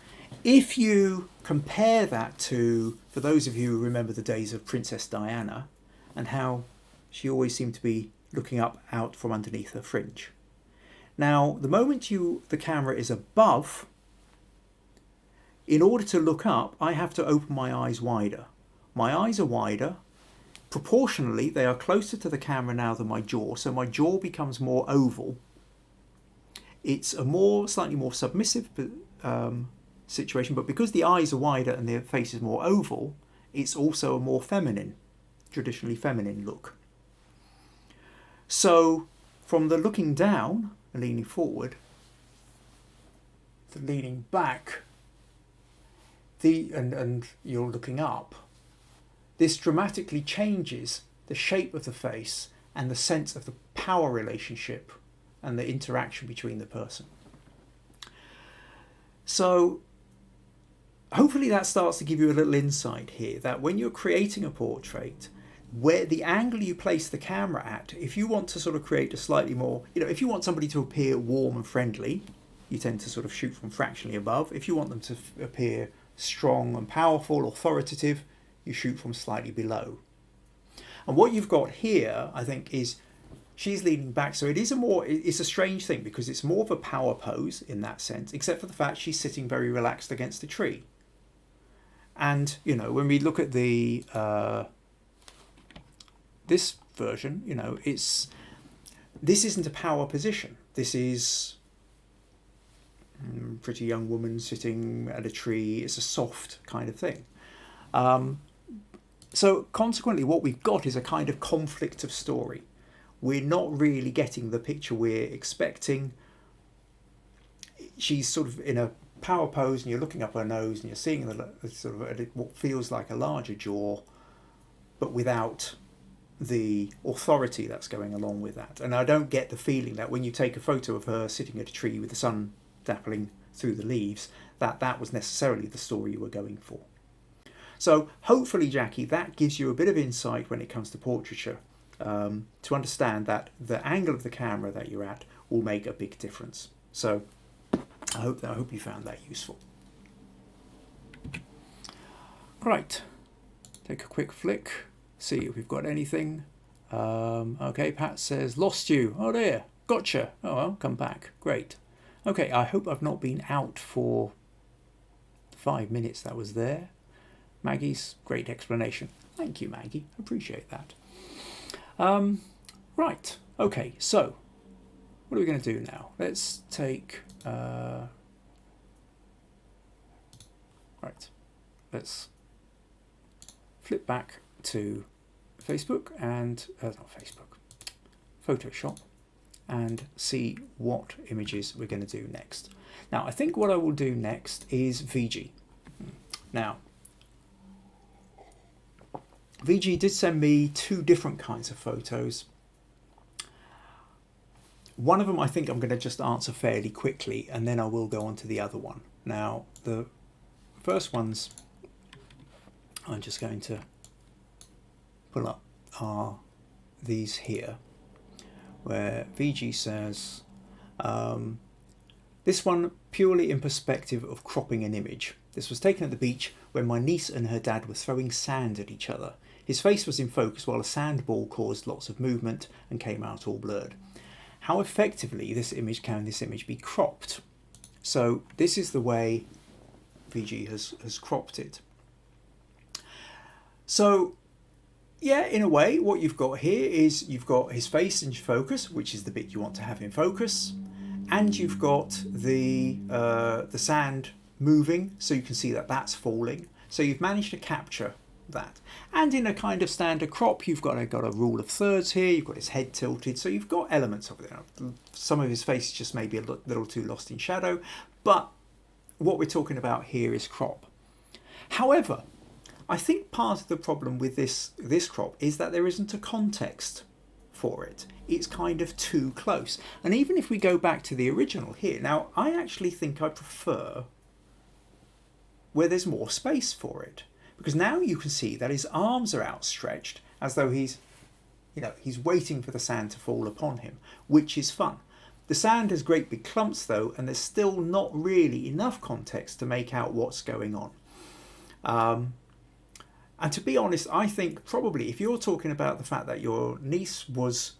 if you compare that to, for those of you who remember the days of Princess Diana and how she always seemed to be looking up out from underneath her fringe. Now, the moment the camera is above, in order to look up, I have to open my eyes wider. My eyes are wider. Proportionally, they are closer to the camera now than my jaw, so my jaw becomes more oval. It's a slightly more submissive situation, but because the eyes are wider and the face is more oval, it's also a more feminine, traditionally feminine look. So from the looking down and leaning forward to leaning back, and you're looking up, this dramatically changes the shape of the face and the sense of the power relationship and the interaction between the person. So hopefully that starts to give you a little insight here that when you're creating a portrait, where the angle you place the camera at, if you want to sort of create a slightly more, if you want somebody to appear warm and friendly, you tend to sort of shoot from fractionally above. If you want them to appear strong and powerful, authoritative, you shoot from slightly below. And what you've got here, I think, is she's leaning back. So it's a strange thing because it's more of a power pose in that sense, except for the fact she's sitting very relaxed against a tree. And, when we look at the this version, this isn't a power position. This is a pretty young woman sitting at a tree. It's a soft kind of thing. So consequently, what we've got is a kind of conflict of story. We're not really getting the picture we're expecting. She's sort of in a power pose and you're looking up her nose and you're seeing sort of what feels like a larger jaw, but without the authority that's going along with that. And I don't get the feeling that when you take a photo of her sitting at a tree with the sun dappling through the leaves, that was necessarily the story you were going for. So hopefully, Jackie, that gives you a bit of insight when it comes to portraiture, to understand that the angle of the camera that you're at will make a big difference. So I hope you found that useful. Right, take a quick flick, see if we've got anything. Okay, Pat says, lost you. Oh dear, gotcha. Oh well, come back. Great. Okay, I hope I've not been out for 5 minutes that was there. Maggie's great explanation. Thank you, Maggie. Appreciate that. Right, okay, so what are we going to do now? Let's take... let's flip back to Facebook and... not Facebook. Photoshop. And see what images we're going to do next. Now, I think what I will do next is VG. Now, VG did send me 2 different kinds of photos. One of them I think I'm going to just answer fairly quickly, and then I will go on to the other one. Now, the first ones I'm just going to pull up are these here, where VG says, this one purely in perspective of cropping an image. This was taken at the beach when my niece and her dad were throwing sand at each other. His face was in focus while a sand ball caused lots of movement and came out all blurred. How effectively can this image be cropped? So this is the way VG has cropped it. So yeah, in a way, what you've got here is you've got his face in focus, which is the bit you want to have in focus, and you've got the sand moving, so you can see that that's falling. So you've managed to capture that. And in a kind of standard crop, you've got a rule of thirds here, you've got his head tilted, so you've got elements of it. Some of his face is just maybe a little too lost in shadow, but what we're talking about here is crop. However, I think part of the problem with this crop is that there isn't a context for it. It's kind of too close. And even if we go back to the original here, now I actually think I prefer where there's more space for it, because now you can see that his arms are outstretched as though he's waiting for the sand to fall upon him, which is fun. The sand has great big clumps though, and there's still not really enough context to make out what's going on. And to be honest, I think probably if you're talking about the fact that your niece was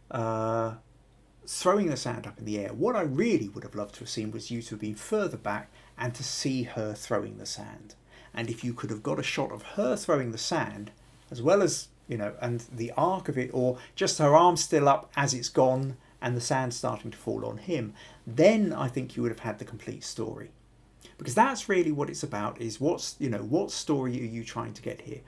throwing the sand up in the air, what I really would have loved to have seen was you to have been further back and to see her throwing the sand. And if you could have got a shot of her throwing the sand, as well as, and the arc of it, or just her arm still up as it's gone and the sand starting to fall on him, then I think you would have had the complete story. Because that's really what it's about, is what story are you trying to get here?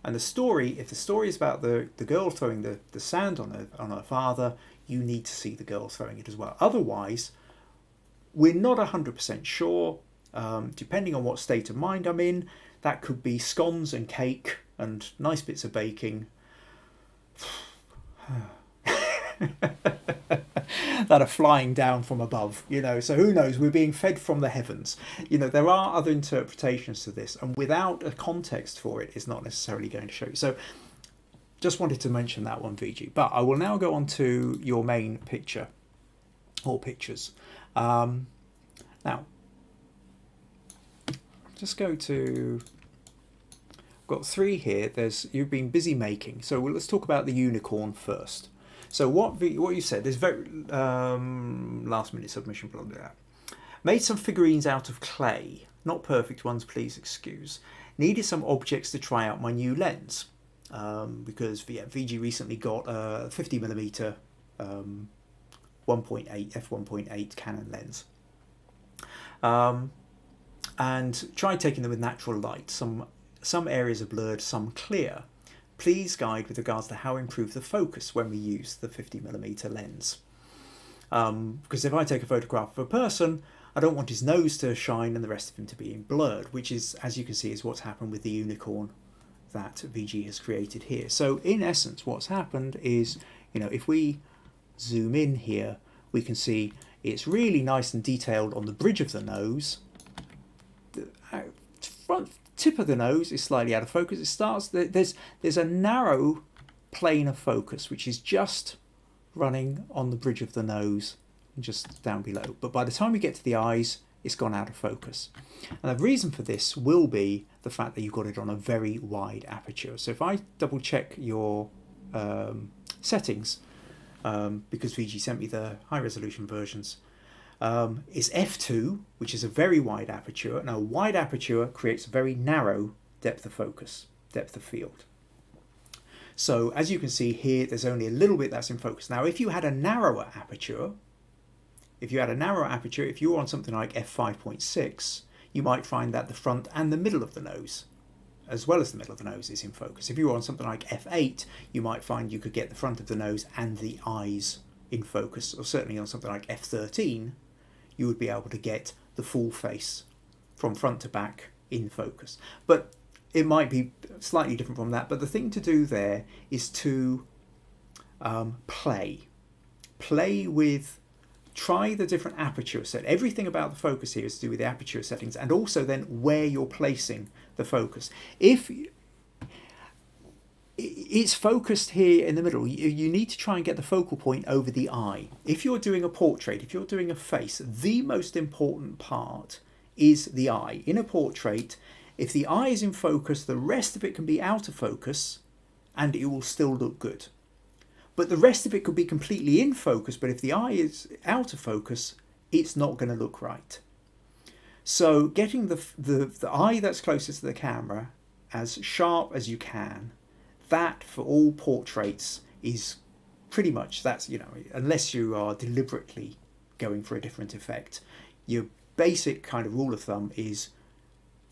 And the story, if the story is about the girl throwing the sand on her father, you need to see the girl throwing it as well. Otherwise, we're not 100% sure. Depending on what state of mind I'm in, that could be scones and cake and nice bits of baking that are flying down from above, so who knows, we're being fed from the heavens. There are other interpretations to this, and without a context for it, it's not necessarily going to show you. So just wanted to mention that one, VG. But I will now go on to your main picture, or pictures. Now just go to, I've got 3 here. You've been busy making, so let's talk about the unicorn first. So what you said, there's very last minute submission, blah, blah, blah. Made some figurines out of clay, not perfect ones, please excuse. Needed some objects to try out my new lens, because VG recently got a 50mm 1.8 f1.8 Canon lens, and tried taking them with natural light. Some areas are blurred, some clear. Please guide with regards to how improve the focus when we use the 50mm lens. Because if I take a photograph of a person, I don't want his nose to shine and the rest of him to be blurred, which is, as you can see, is what's happened with the unicorn that VG has created here. So in essence, what's happened is, if we zoom in here, we can see it's really nice and detailed on the bridge of the nose. The front tip of the nose is slightly out of focus. It starts, there's a narrow plane of focus which is just running on the bridge of the nose and just down below, but by the time we get to the eyes, it's gone out of focus. And the reason for this will be the fact that you've got it on a very wide aperture. So if I double check your settings, because VG sent me the high resolution versions, is f2, which is a very wide aperture. Now, a wide aperture creates a very narrow depth of focus, depth of field. So as you can see here, there's only a little bit that's in focus. Now, if you had a narrower aperture, if you were on something like f5.6, you might find that the front and the middle of the nose, as well as the middle of the nose, is in focus. If you were on something like f8, you might find you could get the front of the nose and the eyes in focus, or certainly on something like f13, you would be able to get the full face from front to back in focus. But it might be slightly different from that. But the thing to do there is to play with, try the different aperture set. Everything about the focus here is to do with the aperture settings, and also then where you're placing the focus. If it's focused here in the middle, you need to try and get the focal point over the eye. If you're doing a portrait, if you're doing a face, the most important part is the eye. In a portrait, if the eye is in focus, the rest of it can be out of focus and it will still look good. But the rest of it could be completely in focus, but if the eye is out of focus, it's not going to look right. So getting the eye that's closest to the camera as sharp as you can, that for all portraits is pretty much, that's, unless you are deliberately going for a different effect, your basic kind of rule of thumb is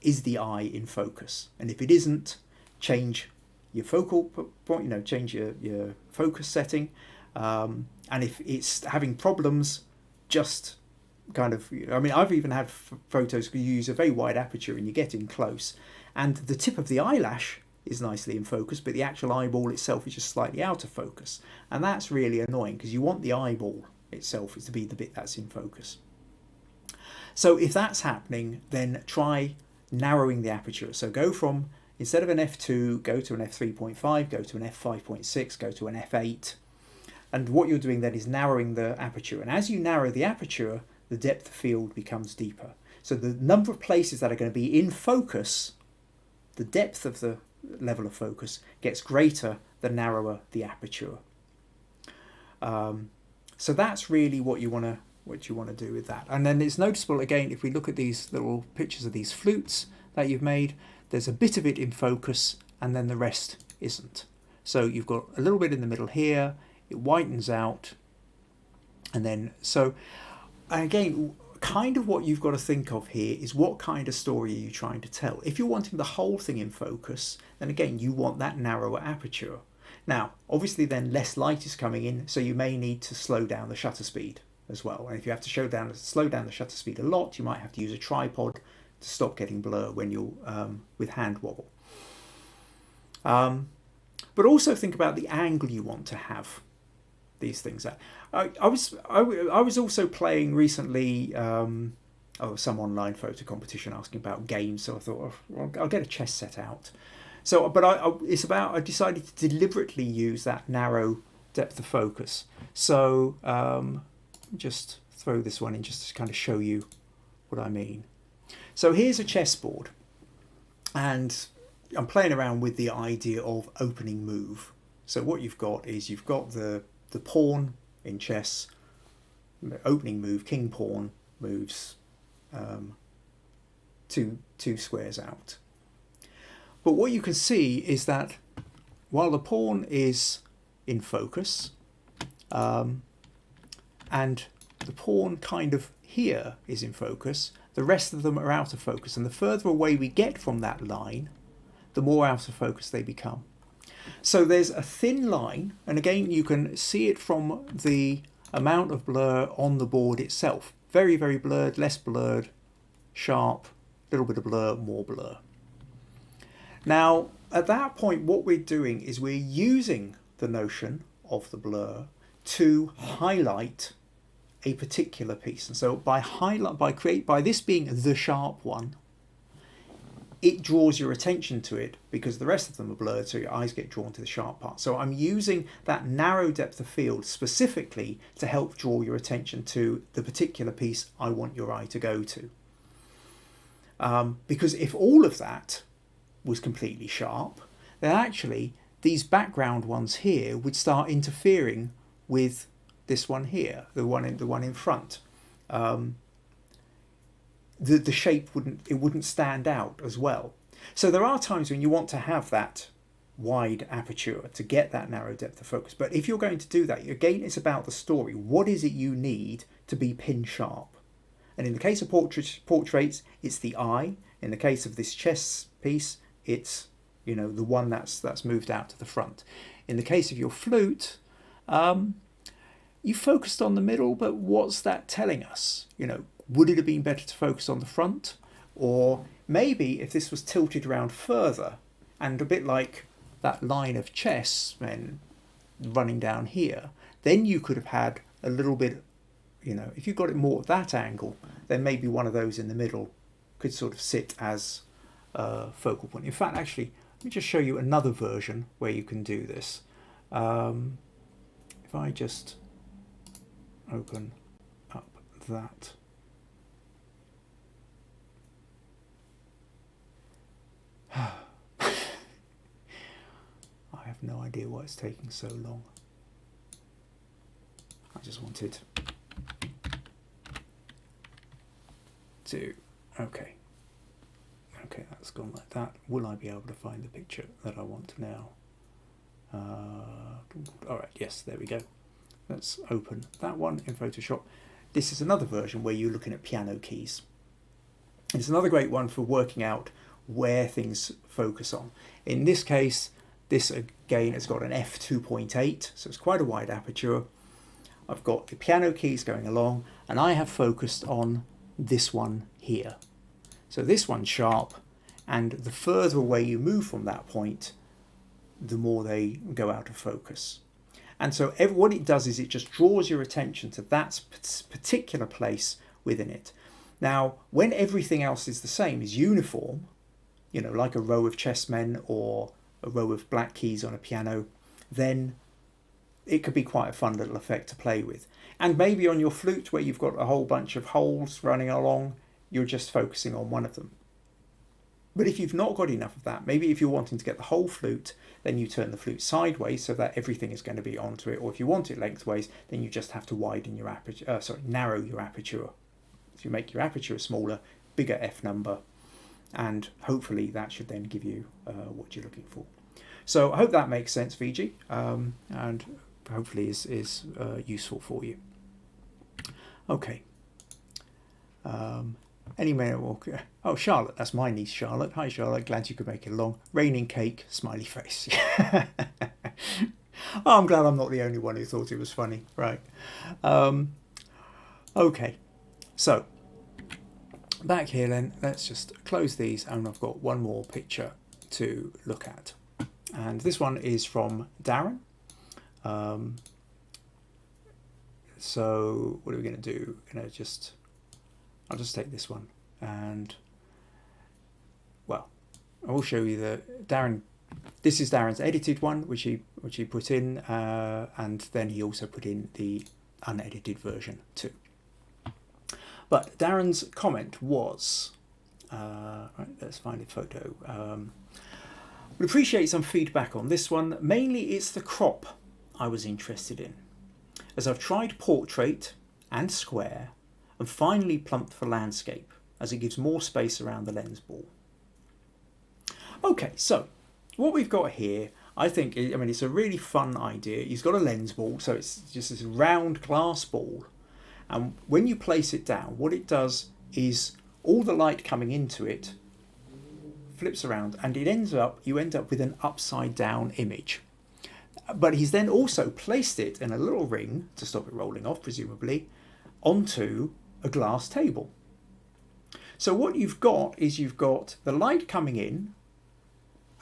the eye in focus? And if it isn't, change your focal point, change your focus setting. And if it's having problems, just kind of, I've even had photos where you use a very wide aperture and you get in close, and the tip of the eyelash is nicely in focus, but the actual eyeball itself is just slightly out of focus. And that's really annoying because you want the eyeball itself to be the bit that's in focus. So if that's happening, then try narrowing the aperture. So go from, instead of an f2, go to an f3.5, go to an f5.6, go to an f8. And what you're doing then is narrowing the aperture. And as you narrow the aperture, the depth of field becomes deeper. So the number of places that are going to be in focus, the depth of the level of focus gets greater the narrower the aperture. So that's really what you want to do with that. And then it's noticeable again, if we look at these little pictures of these flutes that you've made, there's a bit of it in focus and then the rest isn't. So you've got a little bit in the middle here, it widens out, and then so again, kind of what you've got to think of here is what kind of story are you trying to tell. If you're wanting the whole thing in focus, then again you want that narrower aperture. Now obviously then less light is coming in, so you may need to slow down the shutter speed as well. And if you have to slow down the shutter speed a lot, you might have to use a tripod to stop getting blur when you're with hand wobble. But also think about the angle you want to have these things at. I was also playing recently some online photo competition asking about games, so I thought, oh, well, I'll get a chess set out. So, but I decided to deliberately use that narrow depth of focus. So just throw this one in just to kind of show you what I mean. So here's a chessboard, and I'm playing around with the idea of opening move. So what you've got is you've got the pawn in chess, opening move, king pawn moves two squares out. But what you can see is that while the pawn is in focus, and the pawn kind of here is in focus, the rest of them are out of focus, and the further away we get from that line, the more out of focus they become. So there's a thin line, and again you can see it from the amount of blur on the board itself. Very, very blurred, less blurred, sharp, little bit of blur, more blur. Now at that point what we're doing is we're using the notion of the blur to highlight a particular piece. And so by this being the sharp one, it draws your attention to it because the rest of them are blurred, so your eyes get drawn to the sharp part. So I'm using that narrow depth of field specifically to help draw your attention to the particular piece I want your eye to go to. Because if all of that was completely sharp, then actually these background ones here would start interfering with this one here, the one in front. The shape wouldn't stand out as well. So there are times when you want to have that wide aperture to get that narrow depth of focus. But if you're going to do that, again, it's about the story. What is it you need to be pin sharp? And in the case of portraits, it's the eye. In the case of this chess piece, it's the one that's moved out to the front. In the case of your flute, you focused on the middle, but what's that telling us? Would it have been better to focus on the front? Or maybe if this was tilted around further, and a bit like that line of chess then running down here, then you could have had a little bit, if you got it more at that angle, then maybe one of those in the middle could sort of sit as a focal point. In fact, actually, let me just show you another version where you can do this. If I just open up that. I have no idea why it's taking so long. I just wanted to, okay, that's gone like that. Will I be able to find the picture that I want now? Alright, yes, there we go. Let's open that one in Photoshop. This is another version where you're looking at piano keys. It's another great one for working out where things focus on. In this case, this again has got an f2.8, so it's quite a wide aperture. I've got the piano keys going along, and I have focused on this one here. So this one's sharp, and the further away you move from that point, the more they go out of focus. And so what it does is it just draws your attention to that particular place within it. Now, when everything else is the same, is uniform, you know, like a row of chessmen or a row of black keys on a piano, then it could be quite a fun little effect to play with. And maybe on your flute, where you've got a whole bunch of holes running along, you're just focusing on one of them. But if you've not got enough of that, maybe if you're wanting to get the whole flute, then you turn the flute sideways so that everything is going to be onto it. Or if you want it lengthways, then you just have to widen your aperture, narrow your aperture. So you make your aperture smaller, bigger F number, and hopefully that should then give you what you're looking for. So I hope that makes sense, Fiji, and hopefully is useful for you. Okay. Any mail? Oh, Charlotte, that's my niece, Charlotte. Hi, Charlotte. Glad you could make it along. Raining cake, smiley face. Oh, I'm glad I'm not the only one who thought it was funny. Right. Okay. So, back here then, let's just close these, and I've got one more picture to look at. And this one is from Darren. So, what are we going to do? I'll just take this one, and well, I will show you the Darren. This is Darren's edited one, which he put in, and then he also put in the unedited version too. But Darren's comment was, right, let's find a photo. Would appreciate some feedback on this one. Mainly, it's the crop I was interested in, as I've tried portrait and square, and finally plumped for landscape, as it gives more space around the lens ball. Okay, so what we've got here, I think, I mean, it's a really fun idea. He's got a lens ball, so it's just this round glass ball. And when you place it down, what it does is all the light coming into it flips around, and you end up with an upside down image. But he's then also placed it in a little ring, to stop it rolling off, presumably, onto a glass table. So what you've got is you've got the light coming in,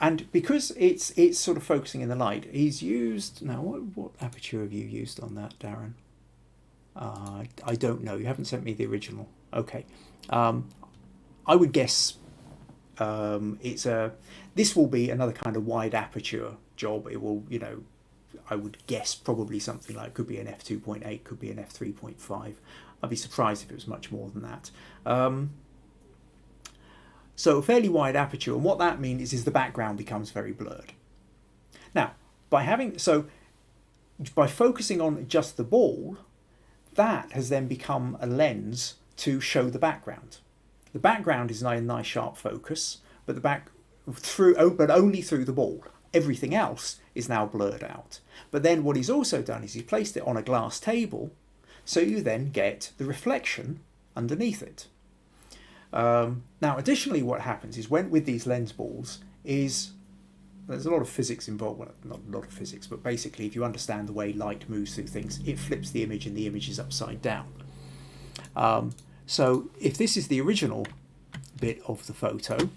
and because it's sort of focusing in the light, he's used, now what aperture have you used on that, Darren? I don't know, you haven't sent me the original. Okay, I would guess this will be another kind of wide aperture job. It will, you know, I would guess probably something like, could be an f2.8, could be an f3.5. I'd be surprised if it was much more than that. So a fairly wide aperture, and what that means is the background becomes very blurred. Now, by focusing on just the ball, that has then become a lens to show the background. The background is a nice sharp focus, but but only through the ball. Everything else is now blurred out. But then what he's also done is he's placed it on a glass table, so you then get the reflection underneath it. Now, additionally, what happens is with these lens balls is there's a lot of physics involved. Well, not a lot of physics, but basically, if you understand the way light moves through things, it flips the image, and the image is upside down. So if this is the original bit of the photo,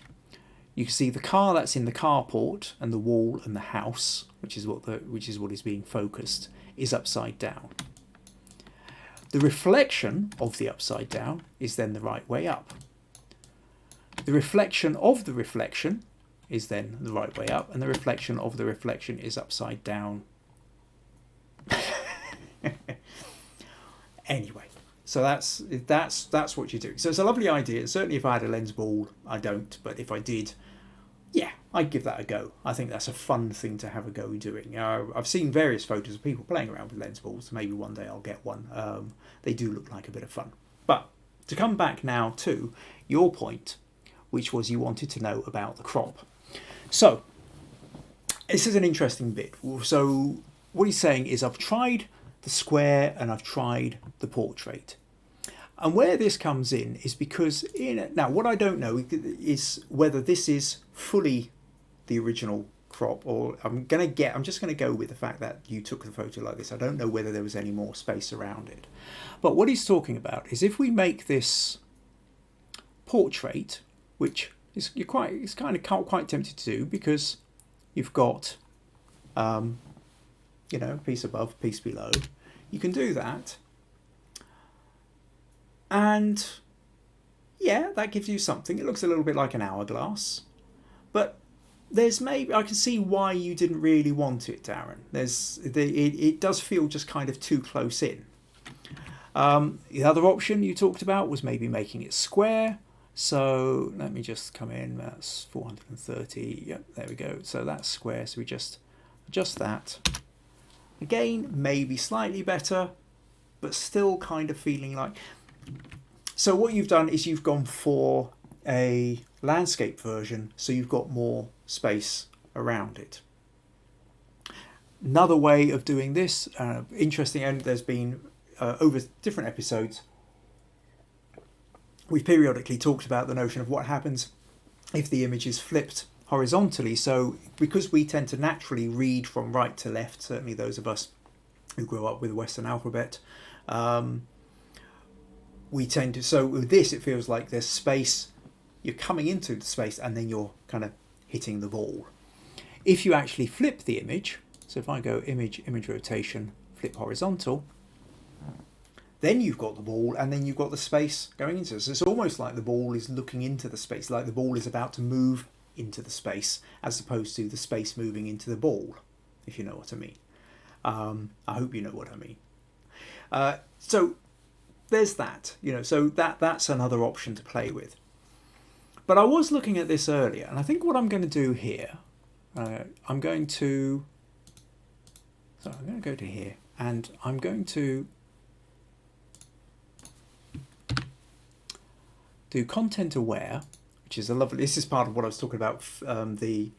you can see the car that's in the carport, and the wall and the house, which is what is being focused, is upside down. The reflection of the upside down is then the right way up. The reflection of the reflection is then the right way up, and the reflection of the reflection is upside down. Anyway, so that's what you do. So it's a lovely idea. Certainly if I had a lens ball, I don't, but if I did, yeah, I'd give that a go. I think that's a fun thing to have a go doing. I've seen various photos of people playing around with lens balls. Maybe one day I'll get one. They do look like a bit of fun. But to come back now to your point, which was you wanted to know about the crop. So this is an interesting bit. So what he's saying is, I've tried the square and I've tried the portrait. And where this comes in is because now what I don't know is whether this is fully the original crop, or I'm just going to go with the fact that you took the photo like this. I don't know whether there was any more space around it. But what he's talking about is if we make this portrait, which is kind of quite tempted to do, because you've got piece above, piece below. You can do that. And yeah, that gives you something. It looks a little bit like an hourglass. But I can see why you didn't really want it, Darren. It does feel just kind of too close in. The other option you talked about was maybe making it square. So let me just come in. That's 430. Yep, there we go. So that's square. So we just adjust that. Again, maybe slightly better, but still kind of feeling like... So what you've done is you've gone for a landscape version, so you've got more space around it. Another way of doing this, interesting, and there's been over different episodes, we've periodically talked about the notion of what happens if the image is flipped horizontally. So because we tend to naturally read from right to left, certainly those of us who grew up with the Western alphabet, we tend to, so with this it feels like there's space, you're coming into the space and then you're kind of hitting the ball. If you actually flip the image, so if I go image rotation, flip horizontal, then you've got the ball and then you've got the space going into it. So it's almost like the ball is looking into the space, like the ball is about to move into the space, as opposed to the space moving into the ball, if you know what I mean. I hope you know what I mean. So there's that, so that's another option to play with. But I was looking at this earlier, and I think what I'm going to do here, I'm going to go to here, and I'm going to do content aware, which is this is part of what I was talking about, the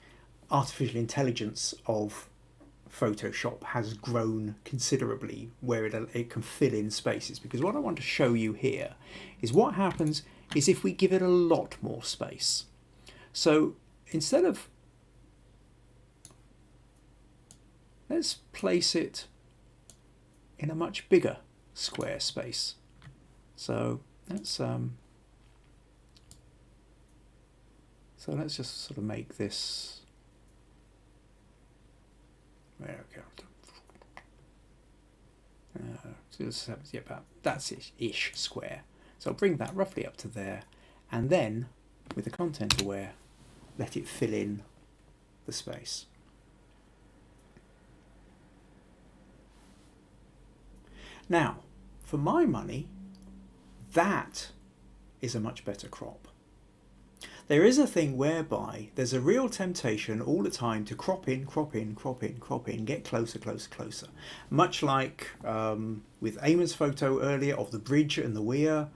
artificial intelligence of Photoshop has grown considerably where it can fill in spaces, because what I want to show you here is what happens is if we give it a lot more space. So instead of, let's place it in a much bigger square space. So let's just sort of make this, there we go. So that's ish square. So I'll bring that roughly up to there, and then with the content aware, let it fill in the space. Now, for my money, that is a much better crop. There is a thing whereby there's a real temptation all the time to crop in, get closer, closer, closer. Much like with Eamon's photo earlier of the bridge and the weir,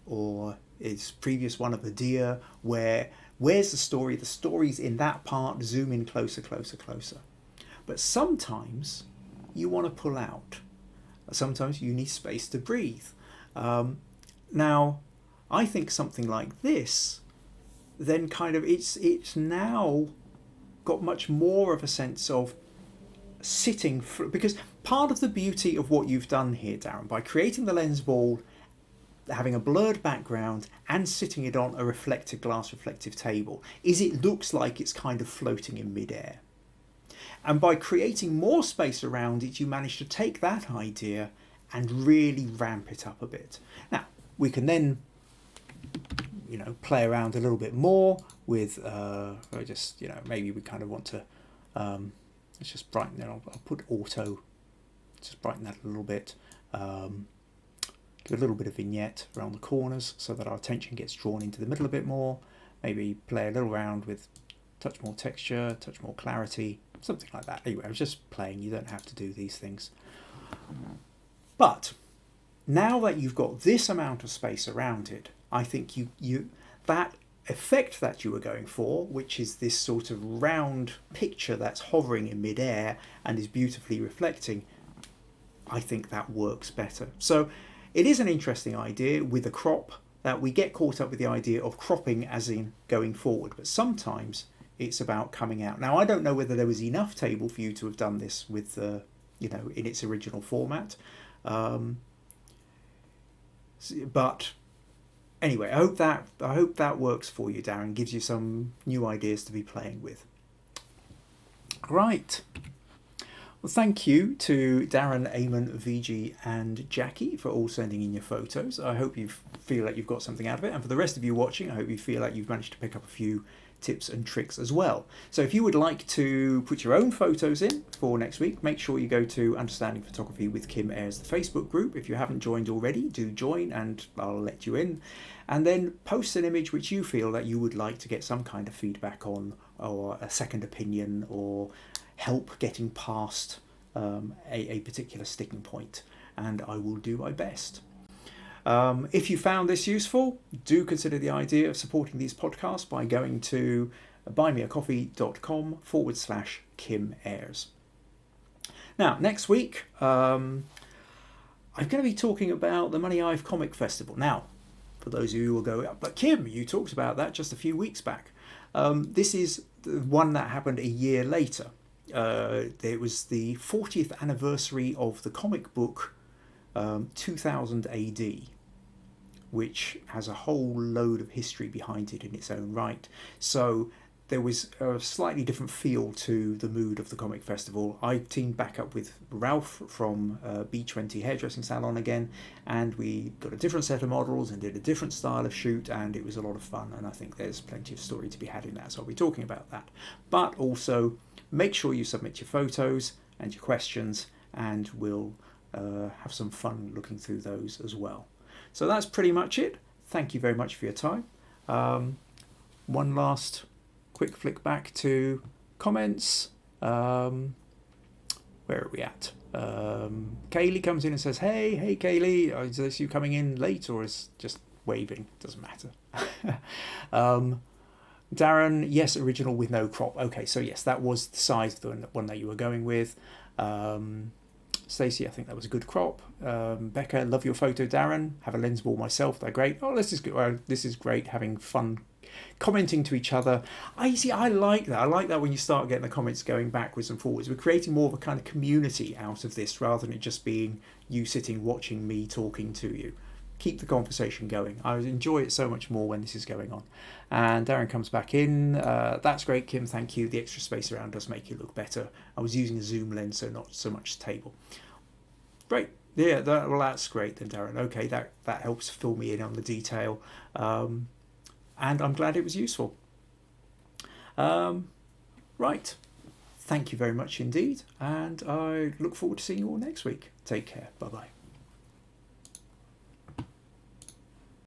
or his previous one of the deer, where's the story? The story's in that part, zoom in closer, closer, closer. But sometimes you want to pull out. Sometimes you need space to breathe. Now, I think something like this, then kind of it's now got much more of a sense of sitting, because part of the beauty of what you've done here, Darren, by creating the lens ball, having a blurred background and sitting it on a glass reflective table, is it looks like it's kind of floating in midair. And by creating more space around it, you manage to take that idea and really ramp it up a bit. Now, we can then play around a little bit more with maybe we kind of want to let's just brighten it. I'll put auto, just brighten that a little bit, give a little bit of vignette around the corners so that our attention gets drawn into the middle a bit more. Maybe play a little around with touch more texture, touch more clarity, something like that. Anyway, I was just playing. You don't have to do these things. But now that you've got this amount of space around it, I think you that effect that you were going for, which is this sort of round picture that's hovering in midair and is beautifully reflecting, I think that works better. So it is an interesting idea with a crop, that we get caught up with the idea of cropping as in going forward, but sometimes it's about coming out. Now, I don't know whether there was enough table for you to have done this with the, in its original format. But anyway, I hope that works for you, Darren. Gives you some new ideas to be playing with. Right. Well, thank you to Darren, Eamon, VG and Jackie for all sending in your photos. I hope you feel like you've got something out of it. And for the rest of you watching, I hope you feel like you've managed to pick up a few tips and tricks as well. So if you would like to put your own photos in for next week, make sure you go to Understanding Photography with Kim Ayres, the Facebook group. If you haven't joined already, do join and I'll let you in. And then post an image which you feel that you would like to get some kind of feedback on, or a second opinion, or help getting past a particular sticking point, and I will do my best. If you found this useful, do consider the idea of supporting these podcasts by going to buymeacoffee.com/Kim Ayres. Now, next week, I'm going to be talking about the Money Hive Comic Festival. Now, for those of you who will go, but Kim, you talked about that just a few weeks back. This is the one that happened a year later. It was the 40th anniversary of the comic book 2000 AD, which has a whole load of history behind it in its own right. So there was a slightly different feel to the mood of the comic festival. I teamed back up with Ralph from B20 Hairdressing Salon again, and we got a different set of models and did a different style of shoot, and it was a lot of fun, and I think there's plenty of story to be had in that, so I'll be talking about that. But also, make sure you submit your photos and your questions, and we'll have some fun looking through those as well. So that's pretty much it. Thank you very much for your time. One last quick flick back to comments. Where are we at? Kaylee comes in and says, hey Kaylee, is this you coming in late or is just waving? Doesn't matter. Darren, yes, original with no crop. Okay, so yes, that was the size of the one that you were going with. Stacey, I think that was a good crop. Becca, love your photo, Darren. Have a lens ball myself. They're great. Oh, this is good. This is great. Having fun, commenting to each other. I like that. I like that when you start getting the comments going backwards and forwards. We're creating more of a kind of community out of this rather than it just being you sitting watching me talking to you. Keep the conversation going. I enjoy it so much more when this is going on. And Darren comes back in. That's great, Kim. Thank you. The extra space around does make you look better. I was using a zoom lens, so not so much table. Great. Yeah, that's great then, Darren. Okay, that helps fill me in on the detail. And I'm glad it was useful. Right. Thank you very much indeed. And I look forward to seeing you all next week. Take care. Bye-bye.